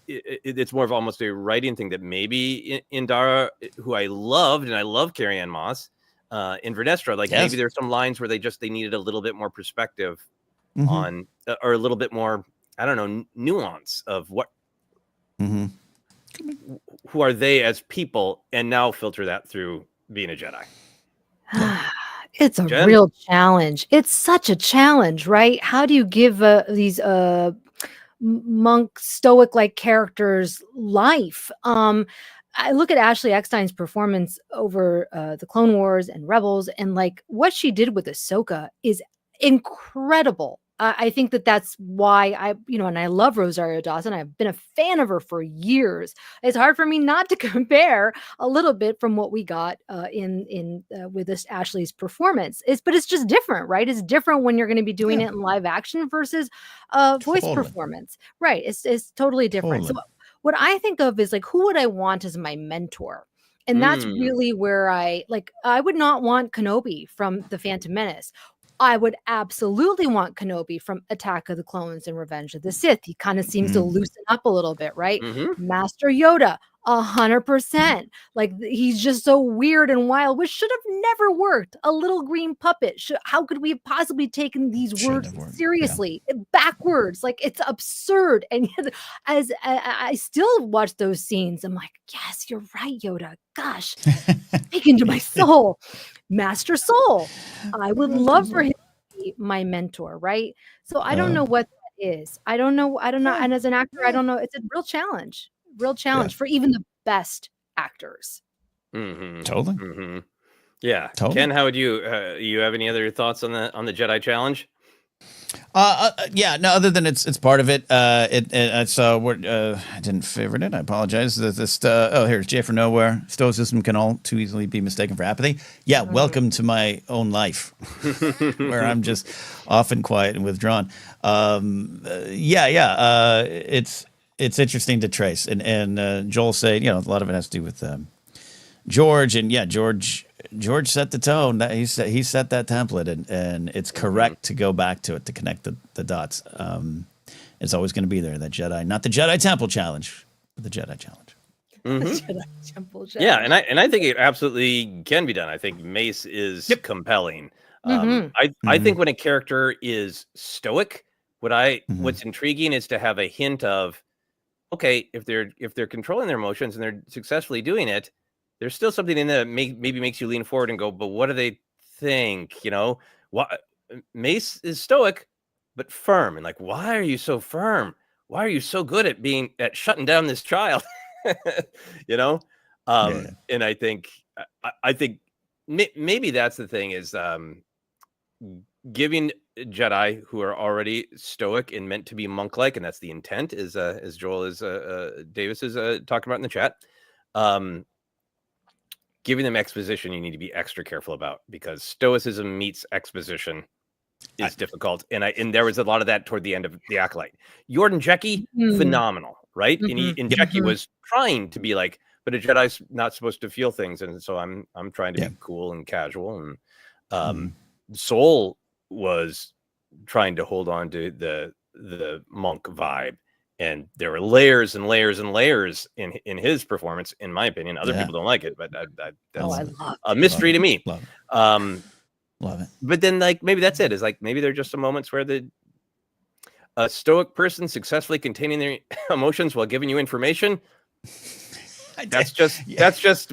Speaker 3: it's more of almost a writing thing that maybe in Dara, who I loved, and I love Carrie-Anne Moss, in Vernestra, like maybe there's some lines where they needed a little bit more perspective on, or a little bit more, I don't know, nuance of what, who are they as people, and now filter that through being a Jedi.
Speaker 2: It's a real challenge. It's such a challenge, right? How do you give these monk stoic-like characters life? I look at Ashley Eckstein's performance over the Clone Wars and Rebels, and like what she did with Ahsoka is incredible. I think that's why and I love Rosario Dawson. I've been a fan of her for years. It's hard for me not to compare a little bit from what we got with this Ashley's performance. But it's just different, right? It's different when you're going to be doing it in live action versus voice performance, right? It's totally different. So what I think of is like, who would I want as my mentor? And that's really where I would not want Kenobi from The Phantom Menace. I would absolutely want Kenobi from Attack of the Clones and Revenge of the Sith. He kind of seems to loosen up a little bit, right? Master Yoda, 100%. Like he's just so weird and wild, which should have never worked. A little green puppet. How could we have possibly taken these words seriously? Backwards, like it's absurd. And yet, as I still watch those scenes, I'm like, yes, you're right, Yoda. Gosh, speaking to my soul. Master Soul. I would love for him to be my mentor, right? So I don't know what that is. I don't know. And as an actor, I don't know. It's a real challenge for even the best actors.
Speaker 1: Totally.
Speaker 3: Yeah. Totally. Ken, how would you have any other thoughts on the Jedi challenge?
Speaker 1: No, other than it's part of it. I didn't favorite it. I apologize. Here's Jay from Nowhere. Stoicism can all too easily be mistaken for apathy. Yeah, welcome to my own life, where I'm just often quiet and withdrawn. It's interesting to trace, and Joel saying, a lot of it has to do with George, and George set the tone. He set that template, and it's correct to go back to it to connect the dots. It's always going to be there. That Jedi, not the Jedi Temple Challenge, but the Jedi Challenge.
Speaker 2: The Jedi Temple Challenge.
Speaker 3: Yeah, and I think it absolutely can be done. I think Mace is compelling. I think when a character is stoic, what's intriguing is to have a hint of, okay, if they're controlling their emotions and they're successfully doing it, there's still something in there that maybe makes you lean forward and go, but what do they think? Mace is stoic, but firm. And like, why are you so firm? Why are you so good at shutting down this child? And I think maybe that's the thing is giving Jedi who are already stoic and meant to be monk-like, and that's the intent, as Joel Davis is talking about in the chat. Giving them exposition, you need to be extra careful about, because stoicism meets exposition is difficult. And there was a lot of that toward the end of the Acolyte. Jordan Jecki, phenomenal, right? And Jecki was trying to be like, but a Jedi's not supposed to feel things, and so I'm trying to be cool and casual. And Soul was trying to hold on to the monk vibe, and there were layers and layers and layers in his performance, in my opinion. Other people don't like it, but that's a mystery to me.
Speaker 1: Love it.
Speaker 3: But then, like, maybe that's it. Is like maybe there are just some moments where a stoic person successfully containing their emotions while giving you information. That's just that's just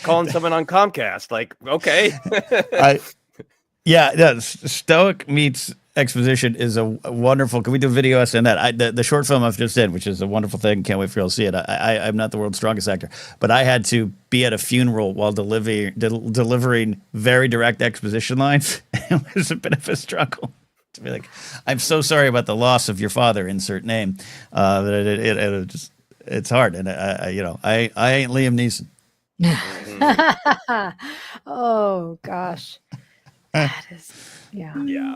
Speaker 3: calling someone on Comcast. Like, okay.
Speaker 1: Stoic meets exposition is a wonderful. Can we do a video essay on that? The short film I've just did, which is a wonderful thing. Can't wait for you all to see it. I'm not the world's strongest actor, but I had to be at a funeral while delivering very direct exposition lines. It was a bit of a struggle to be like, "I'm so sorry about the loss of your father." Insert name. But it's hard, and I ain't Liam Neeson.
Speaker 2: Oh gosh, that is
Speaker 3: yeah.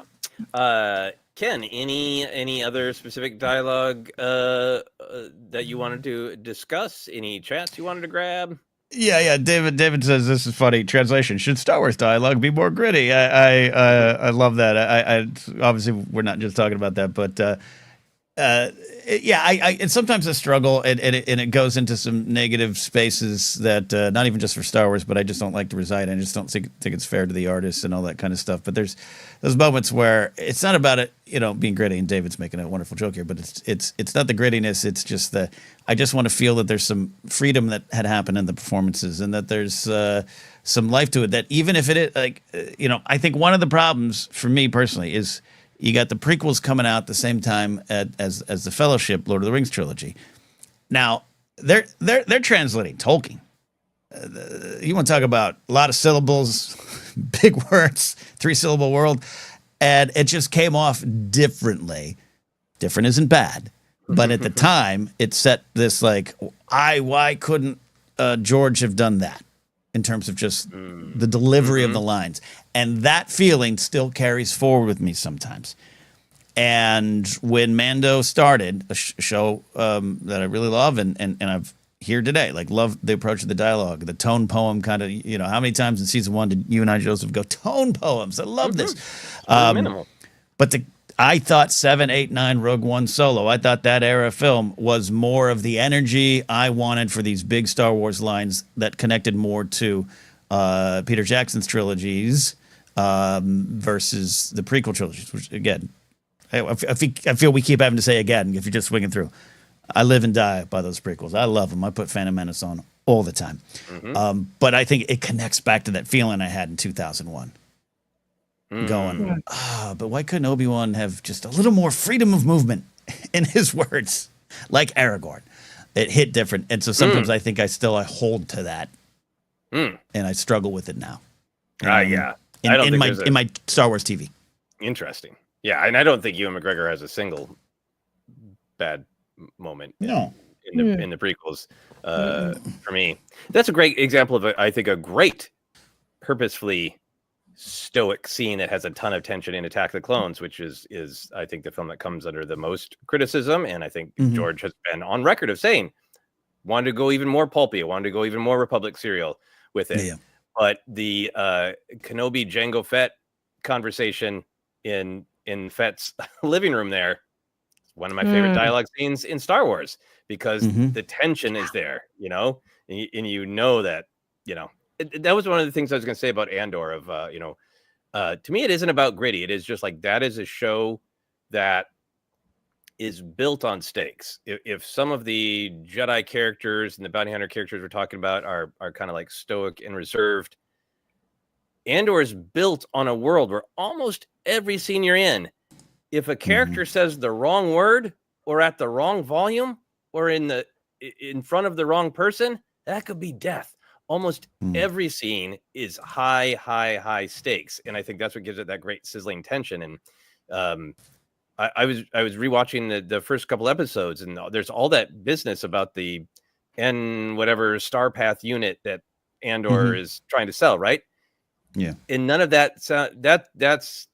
Speaker 3: Ken, any other specific dialogue that you wanted to discuss? Any chats you wanted to grab?
Speaker 1: Yeah. David says this is funny. Translation: should Star Wars dialogue be more gritty? I love that. I obviously we're not just talking about that, but it's sometimes a struggle, and it goes into some negative spaces that not even just for Star Wars, but I just don't like to reside in. I just don't think it's fair to the artists and all that kind of stuff. But there's those moments where it's not about it, being gritty. And David's making a wonderful joke here, but it's not the grittiness. It's just I just want to feel that there's some freedom that had happened in the performances, and that there's some life to it. That even if it is I think one of the problems for me personally is, you got the prequels coming out at the same time as the Fellowship, Lord of the Rings trilogy. Now they're translating Tolkien. You want to talk about a lot of syllables, big words, 3-syllable world, and it just came off differently. Different isn't bad, but at the time it set this why couldn't George have done that? In terms of just the delivery of the lines. And that feeling still carries forward with me sometimes. And when Mando started, a show that I really love, and I've here today, love the approach of the dialogue, the tone poem kind of, how many times in season 1 did you and I, Joseph, go, tone poems? I love this.
Speaker 3: Minimal.
Speaker 1: But I thought 7, 8, 9 Rogue One Solo, I thought that era film was more of the energy I wanted for these big Star Wars lines that connected more to Peter Jackson's trilogies versus the prequel trilogies, which, again, I feel we keep having to say again if you're just swinging through. I live and die by those prequels. I love them. I put Phantom Menace on all the time. But I think it connects back to that feeling I had in 2001. Going, but why couldn't Obi-Wan have just a little more freedom of movement in his words, like Aragorn? It hit different, and so sometimes I think I hold to that, and I struggle with it now. In my Star Wars TV.
Speaker 3: Interesting, yeah, and I don't think Ewan McGregor has a single bad moment.
Speaker 1: No,
Speaker 3: in the prequels. For me, that's a great example of I think a great purposefully stoic scene that has a ton of tension in Attack of the Clones, which is I think the film that comes under the most criticism, and I think George has been on record of saying wanted to go even more pulpy, wanted to go even more Republic serial with it. But the Kenobi Jango Fett conversation in Fett's living room there is one of my favorite dialogue scenes in Star Wars, because the tension is there, and that that was one of the things I was going to say about Andor of, to me, it isn't about gritty. It is just that is a show that is built on stakes. If some of the Jedi characters and the bounty hunter characters we're talking about are kind of stoic and reserved, Andor is built on a world where almost every scene you're in, if a character says the wrong word or at the wrong volume or in front of the wrong person, that could be death. Almost every scene is high stakes, and I think that's what gives it that great sizzling tension. And I was rewatching the first couple episodes, and there's all that business about the whatever Star Path unit that Andor is trying to sell, right?
Speaker 1: Yeah,
Speaker 3: and none of that that's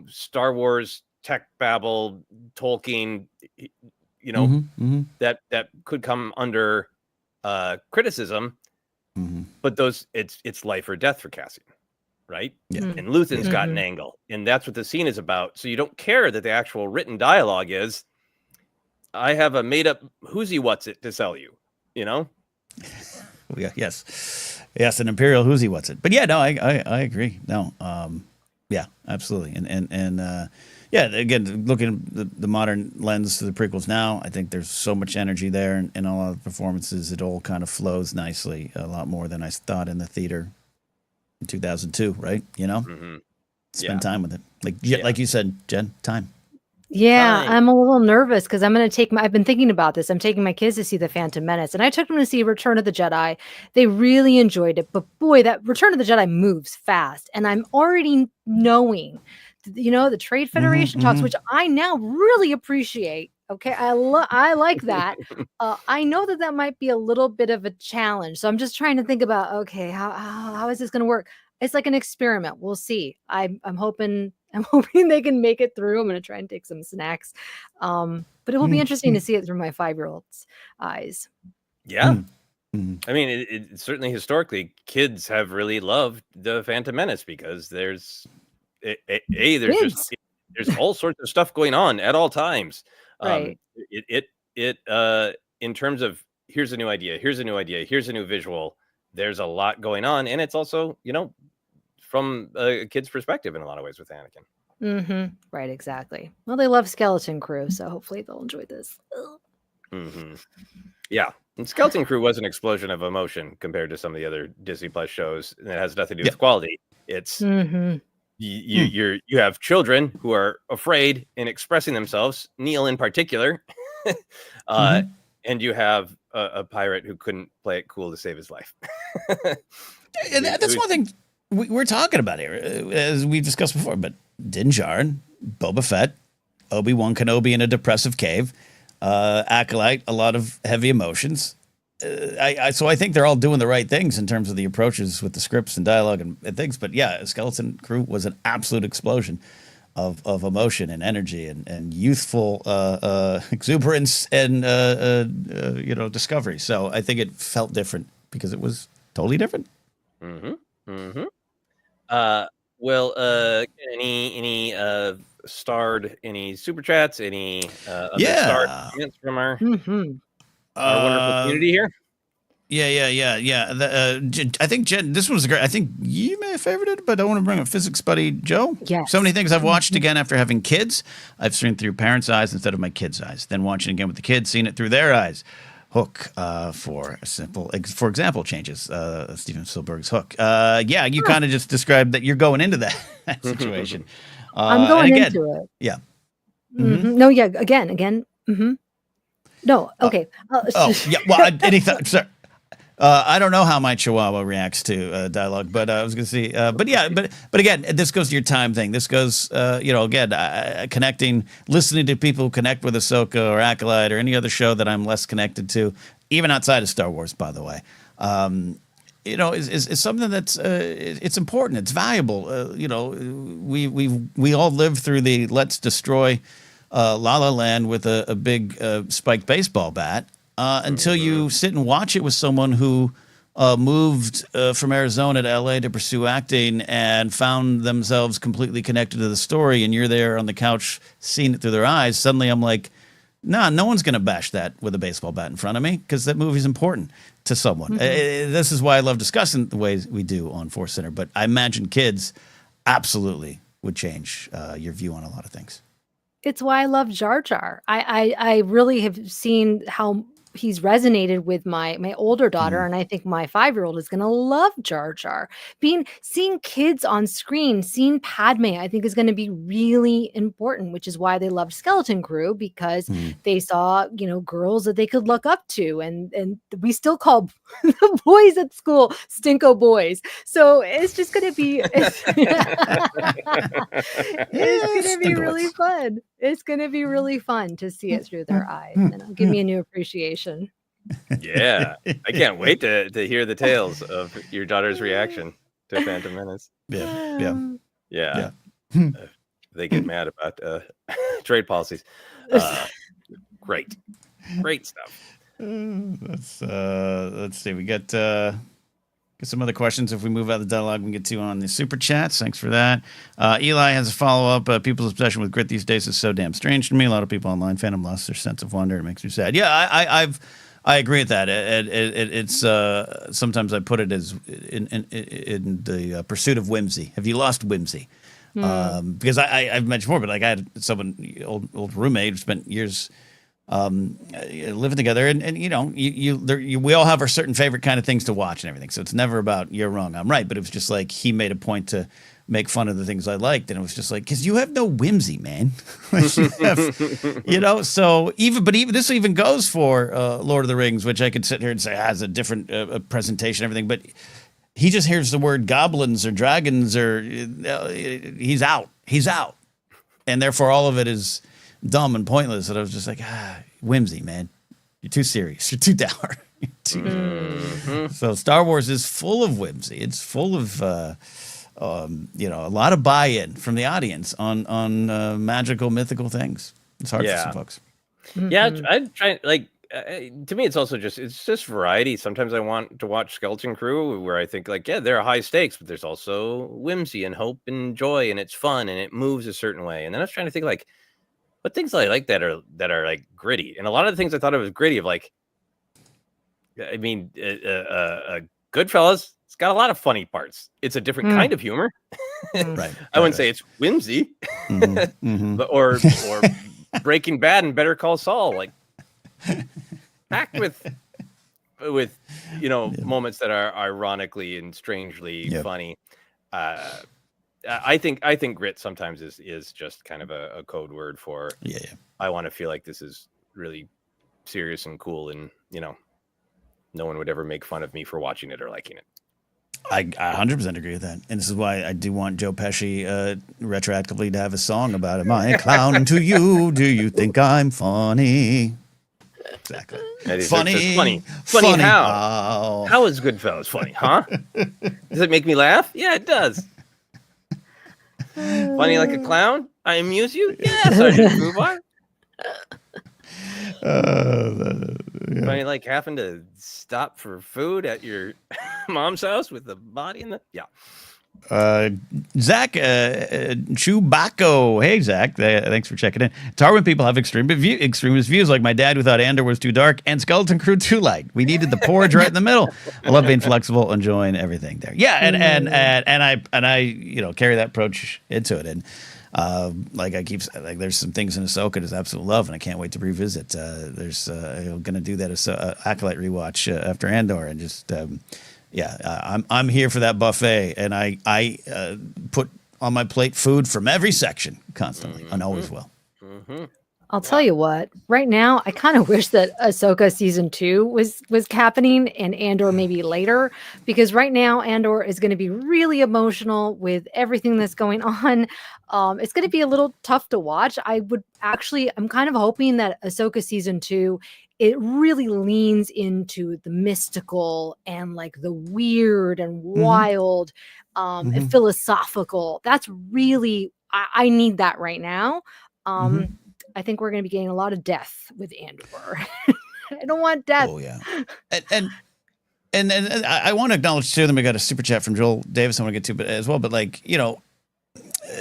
Speaker 3: Star Wars tech babble, Tolkien, that could come under criticism. But it's life or death for Cassian. right?
Speaker 1: Yeah.
Speaker 3: And Luthen's got an
Speaker 2: Mhm.
Speaker 3: angle, and that's what the scene is about. So you don't care that the actual written dialogue is, I have a made up whoosy what's it to sell you, you know?
Speaker 1: Yeah, yes, an imperial whoosy what's it. But yeah, no, I agree. No, yeah, absolutely. And yeah, again, looking at the modern lens to the prequels now, I think there's so much energy there, and in a lot of the performances, it all kind of flows nicely, a lot more than I thought in the theater in 2002. Right? You know,
Speaker 3: Mm-hmm. Yeah.
Speaker 1: spend time with it,
Speaker 3: Yeah.
Speaker 1: like you said, Jen, time.
Speaker 2: Yeah,
Speaker 3: Time.
Speaker 2: I'm a little nervous because I'm going to take I've been thinking about this. I'm taking my kids to see The Phantom Menace, and I took them to see Return of the Jedi. They really enjoyed it, but boy, that Return of the Jedi moves fast, and I'm already knowing, the Trade Federation talks, which I now really appreciate. Okay, I like that. I know that might be a little bit of a challenge, so I'm just trying to think about, okay, how is this going to work? It's like an experiment. We'll see. I'm hoping they can make it through. I'm going to try and take some snacks. But it will be interesting to see it through my 5-year-old's eyes.
Speaker 3: Yeah. I mean, it certainly historically, kids have really loved the Phantom Menace because there's all sorts of stuff going on at all times.
Speaker 2: Right.
Speaker 3: In terms of, here's a new idea, here's a new visual. There's a lot going on, and it's also, from a kid's perspective in a lot of ways with Anakin.
Speaker 2: Right, exactly. Well, they love Skeleton Crew, so hopefully they'll enjoy this.
Speaker 3: Yeah, and Skeleton Crew was an explosion of emotion compared to some of the other Disney Plus shows, and it has nothing to do with quality. It's you have children who are afraid and expressing themselves. Neil in particular, and you have a pirate who couldn't play it cool to save his life.
Speaker 1: And that's one thing we're talking about here, as we've discussed before. But Din Djarin, Boba Fett, Obi-Wan Kenobi in a depressive cave, Acolyte, a lot of heavy emotions. So I think they're all doing the right things in terms of the approaches with the scripts and dialogue and things. But yeah, Skeleton Crew was an absolute explosion of emotion and energy and youthful exuberance and discovery. So I think it felt different because it was totally different.
Speaker 3: Any starred, any super chats, any other starred comments from our wonderful community here?
Speaker 1: Yeah. I think Jen, this was great. I think you may have favored it, but I want to bring up physics buddy Joe.
Speaker 2: Yes.
Speaker 1: So many things I've watched again after having kids. I've seen through parents' eyes instead of my kids' eyes. Then watching again with the kids, seeing it through their eyes. Hook, for example, changes. Steven Spielberg's Hook. You kind of just described that you're going into that situation.
Speaker 2: I'm going into it.
Speaker 1: Yeah.
Speaker 2: No, yeah. Again. No. Okay.
Speaker 1: Yeah. Well, sorry. I don't know how my Chihuahua reacts to dialogue, but I was going to see. But again, this goes to your time thing. This goes, connecting, listening to people who connect with Ahsoka or Acolyte or any other show that I'm less connected to, even outside of Star Wars, by the way. Is something that's it's important. It's valuable. We all lived through the let's destroy La La Land with a big spiked baseball bat. Until you sit and watch it with someone who moved from Arizona to LA to pursue acting and found themselves completely connected to the story, and you're there on the couch seeing it through their eyes, suddenly I'm like, nah, no one's going to bash that with a baseball bat in front of me because that movie's important to someone. This is why I love discussing the ways we do on ForceCenter, but I imagine kids absolutely would change your view on a lot of things.
Speaker 2: It's why I love Jar Jar. I really have seen how he's resonated with my older daughter, and I think my 5-year-old is going to love Jar Jar. Seeing kids on screen, seeing Padme, I think is going to be really important, which is why they loved Skeleton Crew, because they saw, girls that they could look up to, and we still call the boys at school Stinko boys. So it's just going to be it's going to be really fun. It's going to be really fun to see it through their eyes, and it'll give me a new appreciation.
Speaker 3: Yeah, I can't wait to hear the tales of your daughter's reaction to Phantom Menace. Yeah. They get mad about trade policies. Great stuff.
Speaker 1: Let's see. We got Get some other questions if we move out of the dialogue we can get to on the super chats. Thanks for that. Eli has a follow-up. People's obsession with grit these days is so damn strange to me. A lot of people online fandom lost their sense of wonder. It makes me sad. Yeah, I agree with that. It's sometimes I put it as in the pursuit of whimsy. Have you lost whimsy? Because I've mentioned before, but like I had someone old roommate who spent years living together, and you know, we all have our certain favorite kind of things to watch and everything. So it's never about you're wrong, I'm right. But it was just like he made a point to make fun of the things I liked, and it was just like, because you have no whimsy, man. You know. So even this even goes for Lord of the Rings, which I could sit here and say has a different presentation, and everything, but he just hears the word goblins or dragons or he's out, and therefore all of it is dumb and pointless. And I was just like, whimsy, man. You're too serious. You're too dour. So Star Wars is full of whimsy. It's full of, you know, a lot of buy-in from the audience on magical, mythical things. It's hard for some folks.
Speaker 3: Yeah, I try like. To me, it's just variety. Sometimes I want to watch Skeleton Crew, where I think like, yeah, there are high stakes, but there's also whimsy and hope and joy, and it's fun and it moves a certain way. And then I was trying to think like, what things I like that are like gritty, and a lot of the things I thought of as gritty of like, I mean, Goodfellas, it's got a lot of funny parts. It's a different kind of humor,
Speaker 1: Right?
Speaker 3: I wouldn't say it's whimsy, but or Breaking Bad and Better Call Saul, like packed with you know moments that are ironically and strangely funny. I think grit sometimes is just kind of a code word for I want to feel like this is really serious and cool, and you know, no one would ever make fun of me for watching it or liking it.
Speaker 1: I 100% agree with that, and this is why I do want Joe Pesci retroactively to have a song about it. My clown to you, do you think I'm funny? Exactly.
Speaker 3: Funny how? How is Goodfellas funny, huh? Does it make me laugh? Yeah, it does. Funny like a clown? I amuse you? Yes, I do, Screwbar. Funny like having to stop for food at your mom's house with the body in the... Yeah.
Speaker 1: Zach Chewbacca. Hey, Zach. Thanks for checking in. It's hard when people have extremist views, like my dad who thought Andor was too dark and Skeleton Crew too light. We needed the porridge right in the middle. I love being flexible, enjoying everything there. Yeah, and I you know, carry that approach into it. And like I keep like, there's some things in Ahsoka that's absolute love, and I can't wait to revisit. There's I'm gonna do that as Acolyte rewatch after Andor, and just. I'm here for that buffet, and I put on my plate food from every section constantly, and always will.
Speaker 2: I'll tell you what. Right now, I kind of wish that Ahsoka season 2 was happening, and Andor maybe later, because right now Andor is going to be really emotional with everything that's going on. It's going to be a little tough to watch. I'm kind of hoping that Ahsoka season 2. It really leans into the mystical and like the weird and wild and philosophical. That's really, I need that right now. I think we're going to be getting a lot of death with Andor. I don't want death.
Speaker 1: Oh yeah. And I want to acknowledge too, then we got a super chat from Joel Davis I want to get to, but as well, but like, you know,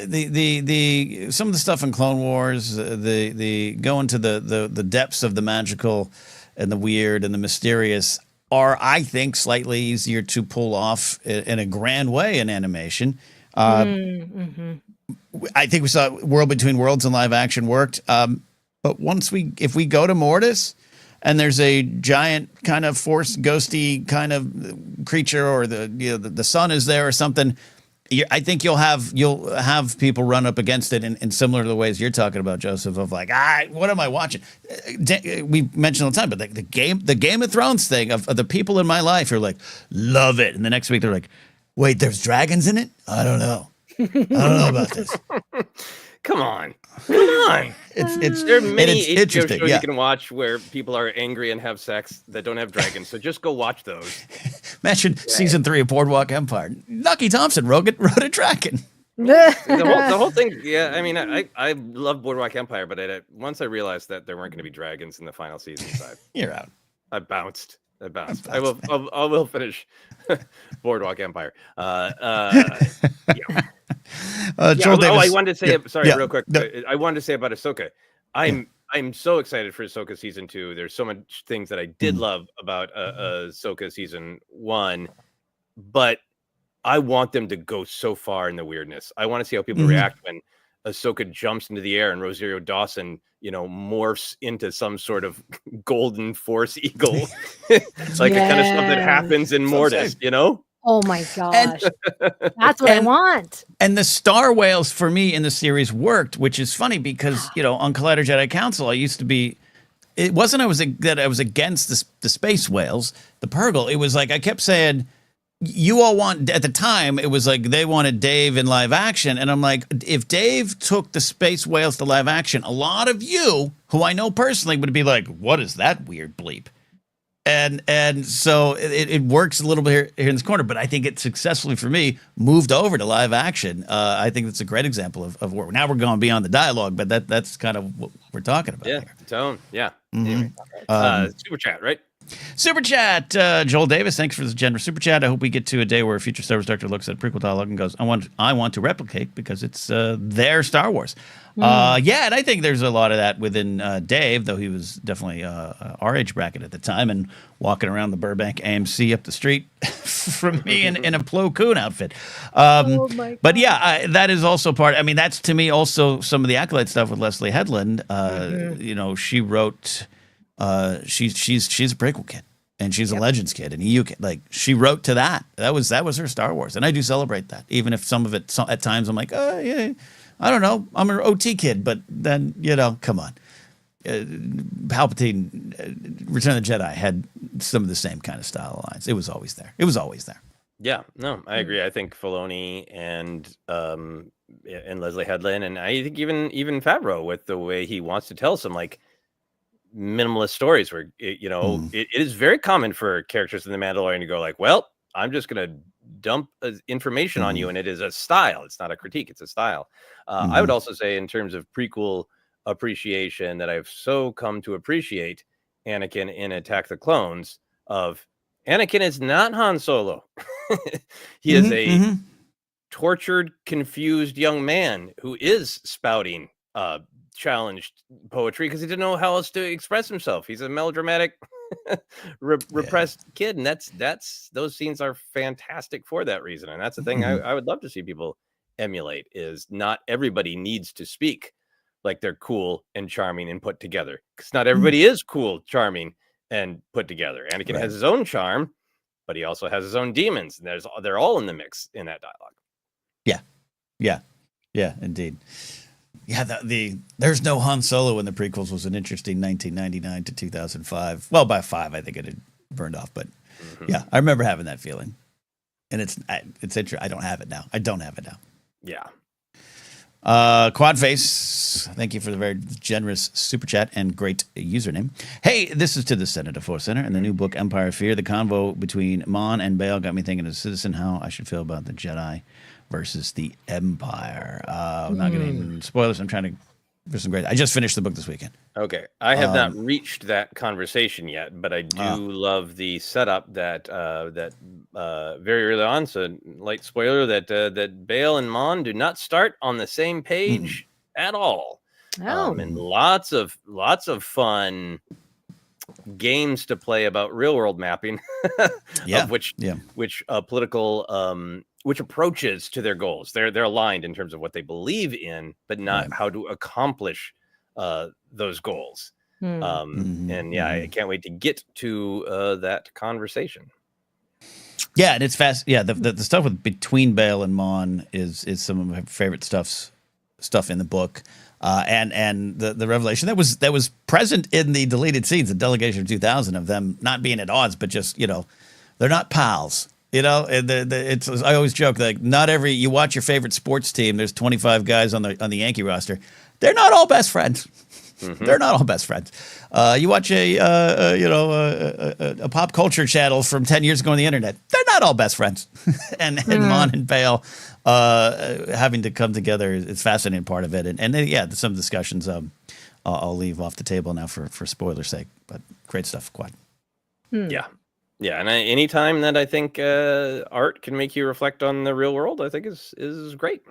Speaker 1: the some of the stuff in Clone Wars, the going to the depths of the magical and the weird and the mysterious are, I think, slightly easier to pull off in a grand way in animation. I think we saw World Between Worlds in live action worked, but if we go to Mortis and there's a giant kind of force ghosty kind of creature, or the sun is there or something. I think you'll have people run up against it in similar to the ways you're talking about, Joseph, of like, what am I watching? We mentioned all the time, but the Game of Thrones thing of the people in my life who are like, love it. And the next week they're like, wait, there's dragons in it? I don't know. I don't know about this.
Speaker 3: Come on. There are many HBO shows you can watch where people are angry and have sex that don't have dragons. So just go watch those.
Speaker 1: Imagine season 3 of Boardwalk Empire. Nucky Thompson wrote a dragon.
Speaker 3: The whole thing. Yeah, I mean, I love Boardwalk Empire, but once I realized that there weren't going to be dragons in the final season,
Speaker 1: you're out.
Speaker 3: I bounced. At best. I will finish Boardwalk Empire. Yeah.
Speaker 1: Joel Davis.
Speaker 3: I wanted to say,
Speaker 1: Yeah,
Speaker 3: sorry,
Speaker 1: yeah,
Speaker 3: real quick.
Speaker 1: no.
Speaker 3: I wanted to say about Ahsoka. I'm so excited for Ahsoka season 2. There's so much things that I did love about Ahsoka season 1, but I want them to go so far in the weirdness. I want to see how people react when Ahsoka jumps into the air and Rosario Dawson, morphs into some sort of golden force eagle, like the kind of stuff that happens in Mortis,
Speaker 2: Oh my gosh. That's what I want.
Speaker 1: And the Star Whales for me in the series worked, which is funny because, on Collider Jedi Council, I used to be, it wasn't that I was against the space whales, the Purgle. It was like, I kept saying, you all want, at the time, it was like they wanted Dave in live action. And I'm like, if Dave took the space whales to live action, a lot of you, who I know personally, would be like, what is that weird bleep? And so it works a little bit here in this corner, but I think it successfully, for me, moved over to live action. I think that's a great example of where now we're going beyond the dialogue, but that's kind of what we're talking about here.
Speaker 3: The tone. Yeah.
Speaker 1: Anyway,
Speaker 3: Super chat, right?
Speaker 1: Super chat, Joel Davis, thanks for the generous super chat. I hope we get to a day where a future Star Wars director looks at prequel dialogue and goes, I want to replicate because it's their Star Wars. Yeah, and I think there's a lot of that within Dave, though he was definitely our age bracket at the time and walking around the Burbank AMC up the street from me in a Plo Koon outfit.
Speaker 2: Oh my God.
Speaker 1: But yeah, that is also part. I mean, that's to me also some of the Acolyte stuff with Leslie Headland. She wrote. She's a prequel kid and she's a Legends kid and EU kid. Like she wrote to that. That was her Star Wars, and I do celebrate that. Even if some of it at times I'm like, oh yeah, I don't know, I'm an OT kid, but then come on, Palpatine, Return of the Jedi had some of the same kind of style lines. It was always there.
Speaker 3: Yeah, no, I agree. I think Filoni and Leslie Headland, and I think even Favreau with the way he wants to tell some like minimalist stories where it is very common for characters in The Mandalorian to go like, well, I'm just gonna dump information on you, and it is a style. It's not a critique, it's a style. I would also say in terms of prequel appreciation that I've so come to appreciate Anakin in Attack the Clones of Anakin is not Han Solo. He is a tortured, confused young man who is spouting challenged poetry because he didn't know how else to express himself. He's a melodramatic repressed kid, and that's those scenes are fantastic for that reason. And that's the thing I would love to see people emulate, is not everybody needs to speak like they're cool and charming and put together, because not everybody is cool, charming, and put together. Anakin has his own charm, but he also has his own demons, and they're all in the mix in that dialogue.
Speaker 1: Yeah, indeed. Yeah, there's no Han Solo in the prequels was an interesting 1999 to 2005. Well, by 5, I think it had burned off, but yeah, I remember having that feeling. And it's interesting. I don't have it now.
Speaker 3: Yeah.
Speaker 1: Quadface, thank you for the very generous super chat and great username. Hey, this is to the Senate of ForceCenter and the new book Empire of Fear. The convo between Mon and Bail got me thinking as a citizen how I should feel about the Jedi versus the Empire. I'm not getting spoilers. I'm trying to for some great. I just finished the book this weekend.
Speaker 3: Okay, I have not reached that conversation yet, but I do love the setup that very early on. So, light spoiler that Bail and Mon do not start on the same page at all. And lots of fun games to play about real world mapping, of which political which approaches to their goals. They're aligned in terms of what they believe in, but not how to accomplish those goals. And I can't wait to get to that conversation.
Speaker 1: Yeah, and it's fast. Yeah, the stuff with between Bail and Mon is some of my favorite stuff in the book. And the revelation that was present in the deleted scenes, the Delegation of 2000, of them not being at odds, but just they're not pals. And I always joke, like, you watch your favorite sports team, there's 25 guys on the Yankee roster. They're not all best friends. They're not all best friends. You watch a pop culture channel from 10 years ago on the internet. They're not all best friends. and Mon and Bail having to come together is a fascinating part of it. And some discussions I'll leave off the table now for spoiler's sake. But great stuff, Quad.
Speaker 3: Yeah. Yeah, and anytime that I think art can make you reflect on the real world, I think is great.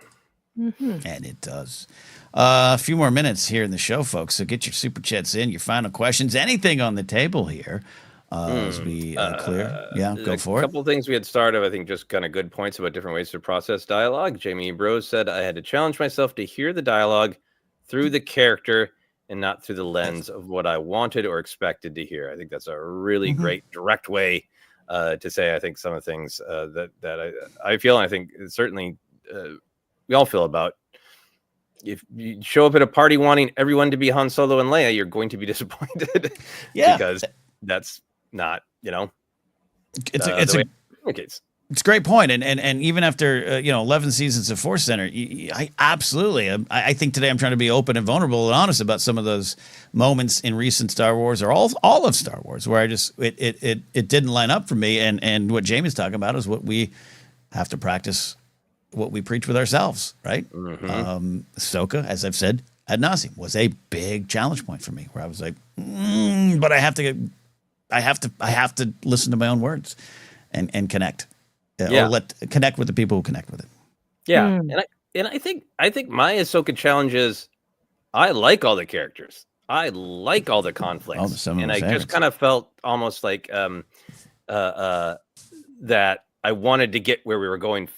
Speaker 1: And it does. A few more minutes here in the show, folks. So get your super chats in, your final questions, anything on the table here. As we clear. Yeah, go for it.
Speaker 3: A couple of things we had started, I think, just kind of good points about different ways to process dialogue. Jamie Bros said, I had to challenge myself to hear the dialogue through the character and not through the lens of what I wanted or expected to hear. I think that's a really great, direct way to say, I think, some of the things that I feel, and I think certainly we all feel about. If you show up at a party wanting everyone to be Han Solo and Leia, you're going to be disappointed. Because that's not, it's
Speaker 1: a great point. And even after 11 seasons of ForceCenter, I absolutely I think today I'm trying to be open and vulnerable and honest about some of those moments in recent Star Wars, or all of Star Wars, where I just it didn't line up for me. And what Jamie's talking about is what we have to practice, what we preach with ourselves, right? Ahsoka, as I've said ad nauseum, was a big challenge point for me, where I was like, but I have to listen to my own words and connect, or connect with the people who connect with it.
Speaker 3: Yeah, and I think my Ahsoka challenge is, I like all the characters, I like all the conflicts, and I just kind of felt almost like that I wanted to get where we were going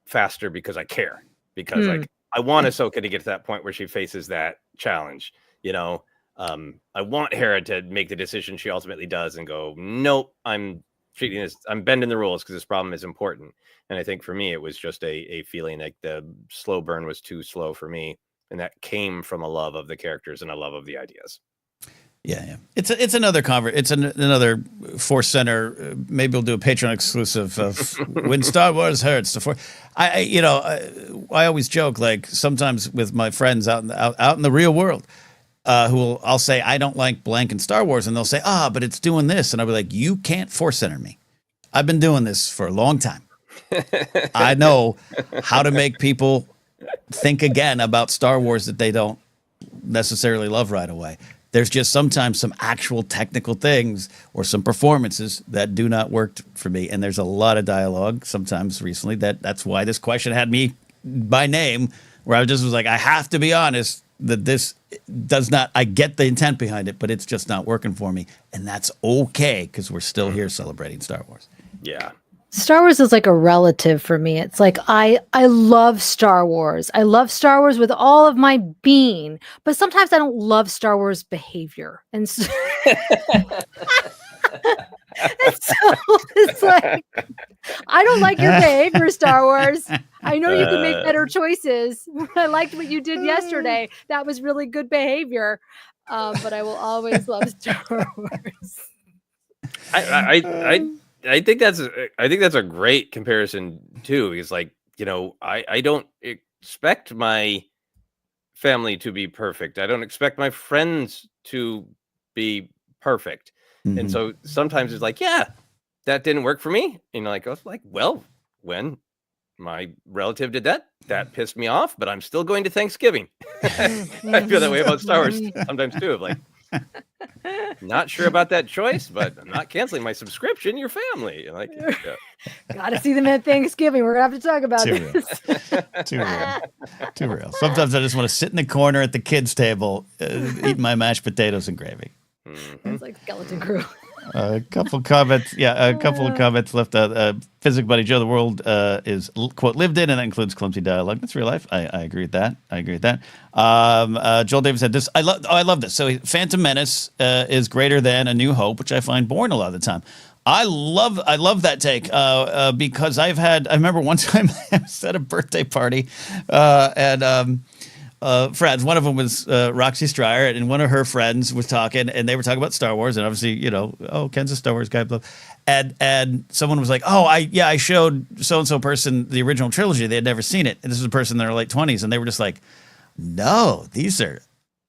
Speaker 3: faster because I care, because like I want Ahsoka to get to that point where she faces that challenge. I want Hera to make the decision she ultimately does and go, nope, I'm bending the rules because this problem is important. And I think for me, it was just a feeling like the slow burn was too slow for me, and that came from a love of the characters and a love of the ideas.
Speaker 1: Yeah. It's another it's another ForceCenter. Maybe we'll do a Patreon exclusive of when Star Wars hurts. I always joke, like, sometimes with my friends out in the real world, I'll say I don't like blank in Star Wars, and they'll say, but it's doing this, and I'll be like, you can't ForceCenter me. I've been doing this for a long time. I know how to make people think again about Star Wars that they don't necessarily love right away. There's just sometimes some actual technical things or some performances that do not work for me. And there's a lot of dialogue sometimes recently that's why this question had me by name, where I just was like, I have to be honest that this does not, I get the intent behind it, but it's just not working for me. And that's okay, because we're still here celebrating Star Wars.
Speaker 3: Yeah.
Speaker 2: Star Wars is like a relative for me. It's like I love Star Wars. I love Star Wars with all of my being, but sometimes I don't love Star Wars behavior. And so, it's like, I don't like your behavior, Star Wars. I know you can make better choices. I liked what you did yesterday. That was really good behavior. But I will always love Star Wars.
Speaker 3: I think that's a great comparison too. Because, like, I don't expect my family to be perfect. I don't expect my friends to be perfect. Mm-hmm. And so sometimes it's like, yeah, that didn't work for me. And I was like, well, when my relative did that pissed me off, but I'm still going to Thanksgiving. I feel that way about Star Wars sometimes too. Of like, not sure about that choice, but I'm not canceling my subscription. Your family, like,
Speaker 2: gotta see them at Thanksgiving. We're gonna have to talk about this.
Speaker 1: Too real. Sometimes I just want to sit in the corner at the kids' table, eating my mashed potatoes and gravy.
Speaker 2: It's like Skeleton Crew.
Speaker 1: A couple comments. Yeah, a couple of comments left out. Physics Buddy Joe, the world is, quote, lived in, and that includes clumsy dialogue. That's real life. I agree with that. Joel Davis said this. I love this. So Phantom Menace is greater than A New Hope, which I find boring a lot of the time. I love that take because I remember one time I was at a birthday party and friends. One of them was Roxy Stryer, and one of her friends was talking, and they were talking about Star Wars, and obviously, Ken's a Star Wars guy, blah. And someone was like, I showed so-and-so person the original trilogy. They had never seen it. And this was a person in their late 20s, and they were just like, no, these are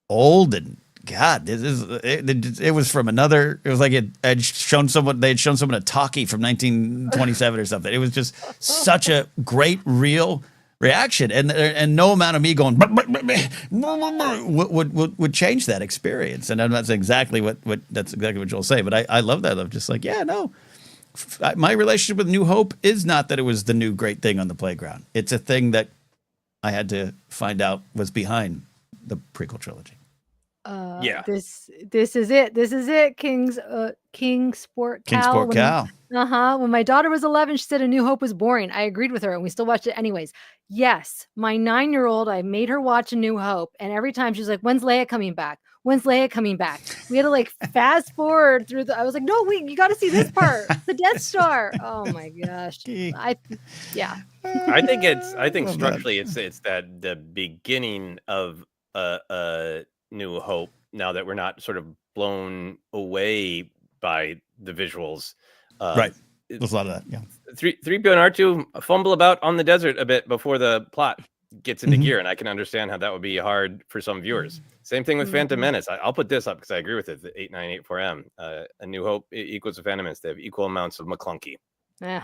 Speaker 1: old, and God, it was from another, it was like they'd shown someone a talkie from 1927 or something. It was just such a great, real reaction, and no amount of me going would change that experience. And that's exactly what Joel's saying. But I love that. I'm just like, yeah, no, my relationship with New Hope is not that it was the new great thing on the playground. It's a thing that I had to find out was behind the prequel trilogy.
Speaker 3: Yeah.
Speaker 2: This is it. This is it. King Sport Cal. When my daughter was 11, she said A New Hope was boring. I agreed with her, and we still watched it anyways. Yes, my 9-year-old, I made her watch A New Hope, and every time she's like, "When's Leia coming back? When's Leia coming back?" We had to like fast forward through I was like, "No, wait, you got to see this part, the Death Star." Oh my gosh, I
Speaker 3: think structurally, it's that the beginning of New Hope, now that we're not sort of blown away by the visuals.
Speaker 1: Right. There's a lot of that. Yeah.
Speaker 3: 3PO and R2 fumble about on the desert a bit before the plot gets into gear, and I can understand how that would be hard for some viewers. Same thing with Phantom Menace. I'll put this up because I agree with it. The 8984M, A New Hope equals a Phantom Menace. They have equal amounts of McClunky.
Speaker 2: Yeah,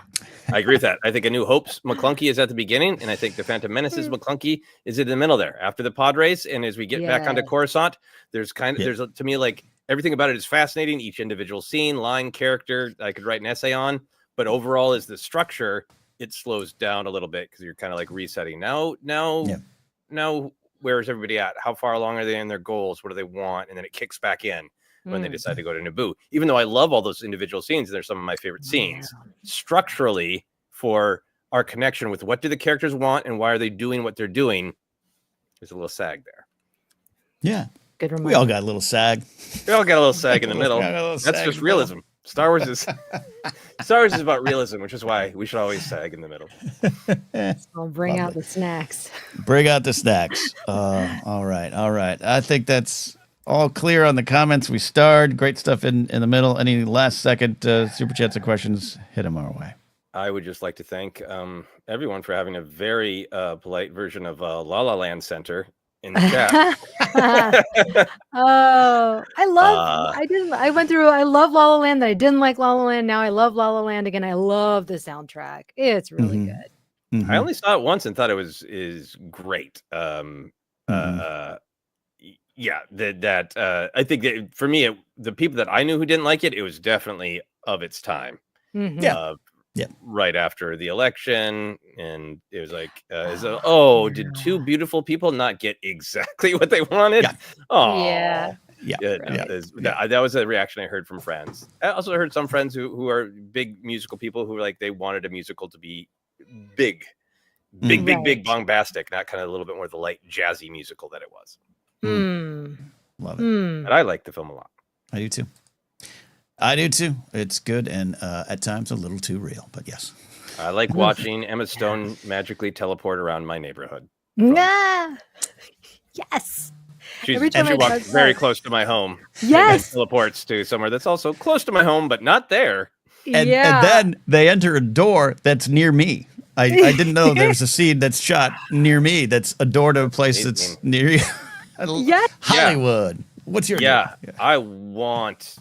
Speaker 3: I agree with that. I think A New Hope's McClunky is at the beginning, and I think the Phantom Menace's McClunky is in the middle there after the pod race. And as we get back onto Coruscant, there's to me, like, everything about it is fascinating. Each individual scene, line, character, I could write an essay on. But overall, as the structure, it slows down a little bit because you're kind of like resetting. Now, where is everybody at? How far along are they in their goals? What do they want? And then it kicks back in when they decide to go to Naboo. Even though I love all those individual scenes, they're some of my favorite scenes. Structurally, for our connection with what do the characters want and why are they doing what they're doing, there's a little sag there.
Speaker 1: Yeah.
Speaker 2: Good reminder.
Speaker 1: We all got a little sag.
Speaker 3: We all got a little sag in the middle. That's just realism. Star Wars is about realism, which is why we should always sag in the middle.
Speaker 2: I'll bring out the snacks.
Speaker 1: Bring out the snacks. All right. I think that's all clear on the comments. We starred. Great stuff in the middle. Any last second super chats or questions, hit them our way.
Speaker 3: I would just like to thank everyone for having a very polite version of La La Land Center in the chat.
Speaker 2: Oh, I love. I went through. I love La La Land. I didn't like La La Land. Now I love La La Land again. I love the soundtrack. It's really good.
Speaker 3: I only saw it once and thought it is great. Yeah, I think that for me, the people that I knew who didn't like it, it was definitely of its time. Right after the election, and it was like, did two beautiful people not get exactly what they wanted? That was a reaction I heard from friends. I also heard some friends who are big musical people who were like, they wanted a musical to be big, bombastic, not kind of a little bit more the light jazzy musical that it was.
Speaker 1: Love it.
Speaker 3: And I like the film a lot.
Speaker 1: I do too. It's good and at times a little too real, but yes.
Speaker 3: I like watching Emma Stone magically teleport around my neighborhood.
Speaker 2: Yes.
Speaker 3: She walks very close to my home.
Speaker 2: Yes.
Speaker 3: And teleports to somewhere that's also close to my home, but not there.
Speaker 1: And then they enter a door that's near me. I didn't know there's a scene that's shot near me. That's a door to a place that's near you. Hollywood. What's your name?
Speaker 3: I want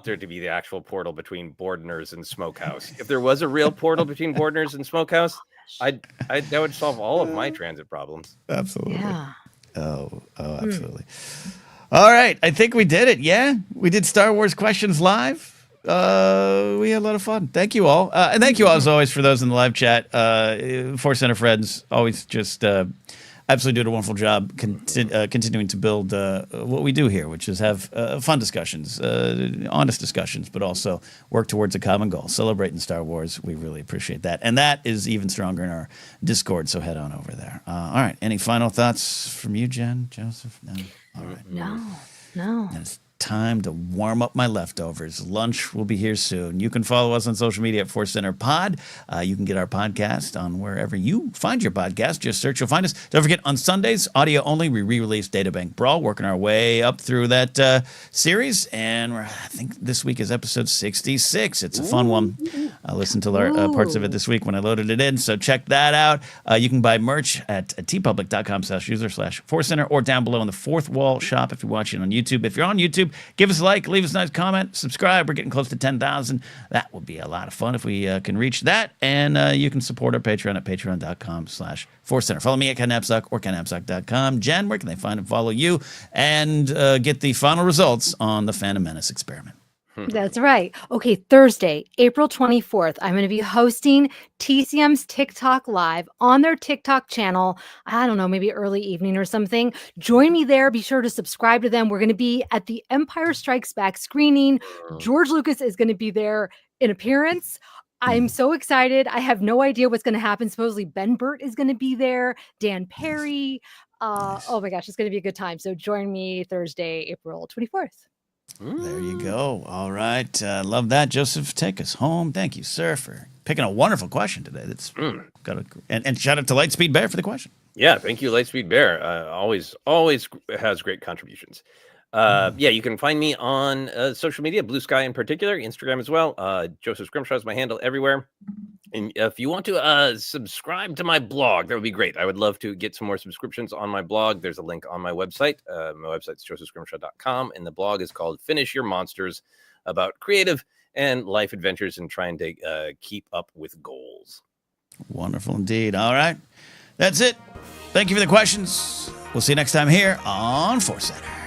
Speaker 3: there to be the actual portal between Bordner's and Smokehouse. If there was a real portal between Bordner's and Smokehouse, that would solve all of my transit problems.
Speaker 1: Absolutely.
Speaker 2: Yeah.
Speaker 1: Oh, absolutely. All right. I think we did it. Yeah. We did Star Wars Questions Live. We had a lot of fun. Thank you all. And thank you all, as always, for those in the live chat. ForceCenter friends always just absolutely do a wonderful job continuing to build what we do here, which is have fun discussions, honest discussions, but also work towards a common goal, celebrating Star Wars. We really appreciate that. And that is even stronger in our Discord, so head on over there. All right. Any final thoughts from you, Jen, Joseph? No? All right.
Speaker 2: No.
Speaker 1: And it's time to warm up my leftovers. Lunch will be here soon. You can follow us on social media at ForceCenter Pod. You can get our podcast on wherever you find your podcast. Just search, you'll find us. Don't forget, on Sundays, audio only, we re-release Databank Brawl, working our way up through that series. And I think this week is episode 66. It's a fun one. I listened to parts of it this week when I loaded it in, so check that out. You can buy merch at tpublic.com/user/ForceCenter or down below in the Fourth Wall shop if you're watching on YouTube. If you're on YouTube, give us a like, leave us a nice comment, subscribe. We're getting close to 10,000. That would be a lot of fun if we can reach that. And you can support our Patreon at patreon.com/ForceCenter. Follow me at Ken Napzok or KenNapzok.com. Jen, where can they find and follow you and get the final results on the Phantom Menace experiment?
Speaker 2: That's right. Okay, Thursday, April 24th, I'm going to be hosting TCM's TikTok Live on their TikTok channel. I don't know, maybe early evening or something. Join me there. Be sure to subscribe to them. We're going to be at the Empire Strikes Back screening. George Lucas is going to be there in appearance. I'm so excited. I have no idea what's going to happen. Supposedly Ben Burt is going to be there, Dan Perry.
Speaker 1: Nice.
Speaker 2: Oh my gosh, it's going to be a good time. So join me Thursday, April 24th.
Speaker 1: There you go. All right. Love that. Joseph, take us home. Thank you, sir, for picking a wonderful question today. That's got and shout out to Lightspeed Bear for the question.
Speaker 3: Yeah, thank you, Lightspeed Bear. Always has great contributions. Yeah, you can find me on social media, Blue Sky in particular, Instagram as well. Joseph Scrimshaw is my handle everywhere. And if you want to subscribe to my blog, that would be great. I would love to get some more subscriptions on my blog. There's a link on my website. My website's josephscrimshaw.com, and the blog is called Finish Your Monsters, about creative and life adventures and trying to keep up with goals.
Speaker 1: Wonderful indeed. All right. That's it. Thank you for the questions. We'll see you next time here on ForceCenter.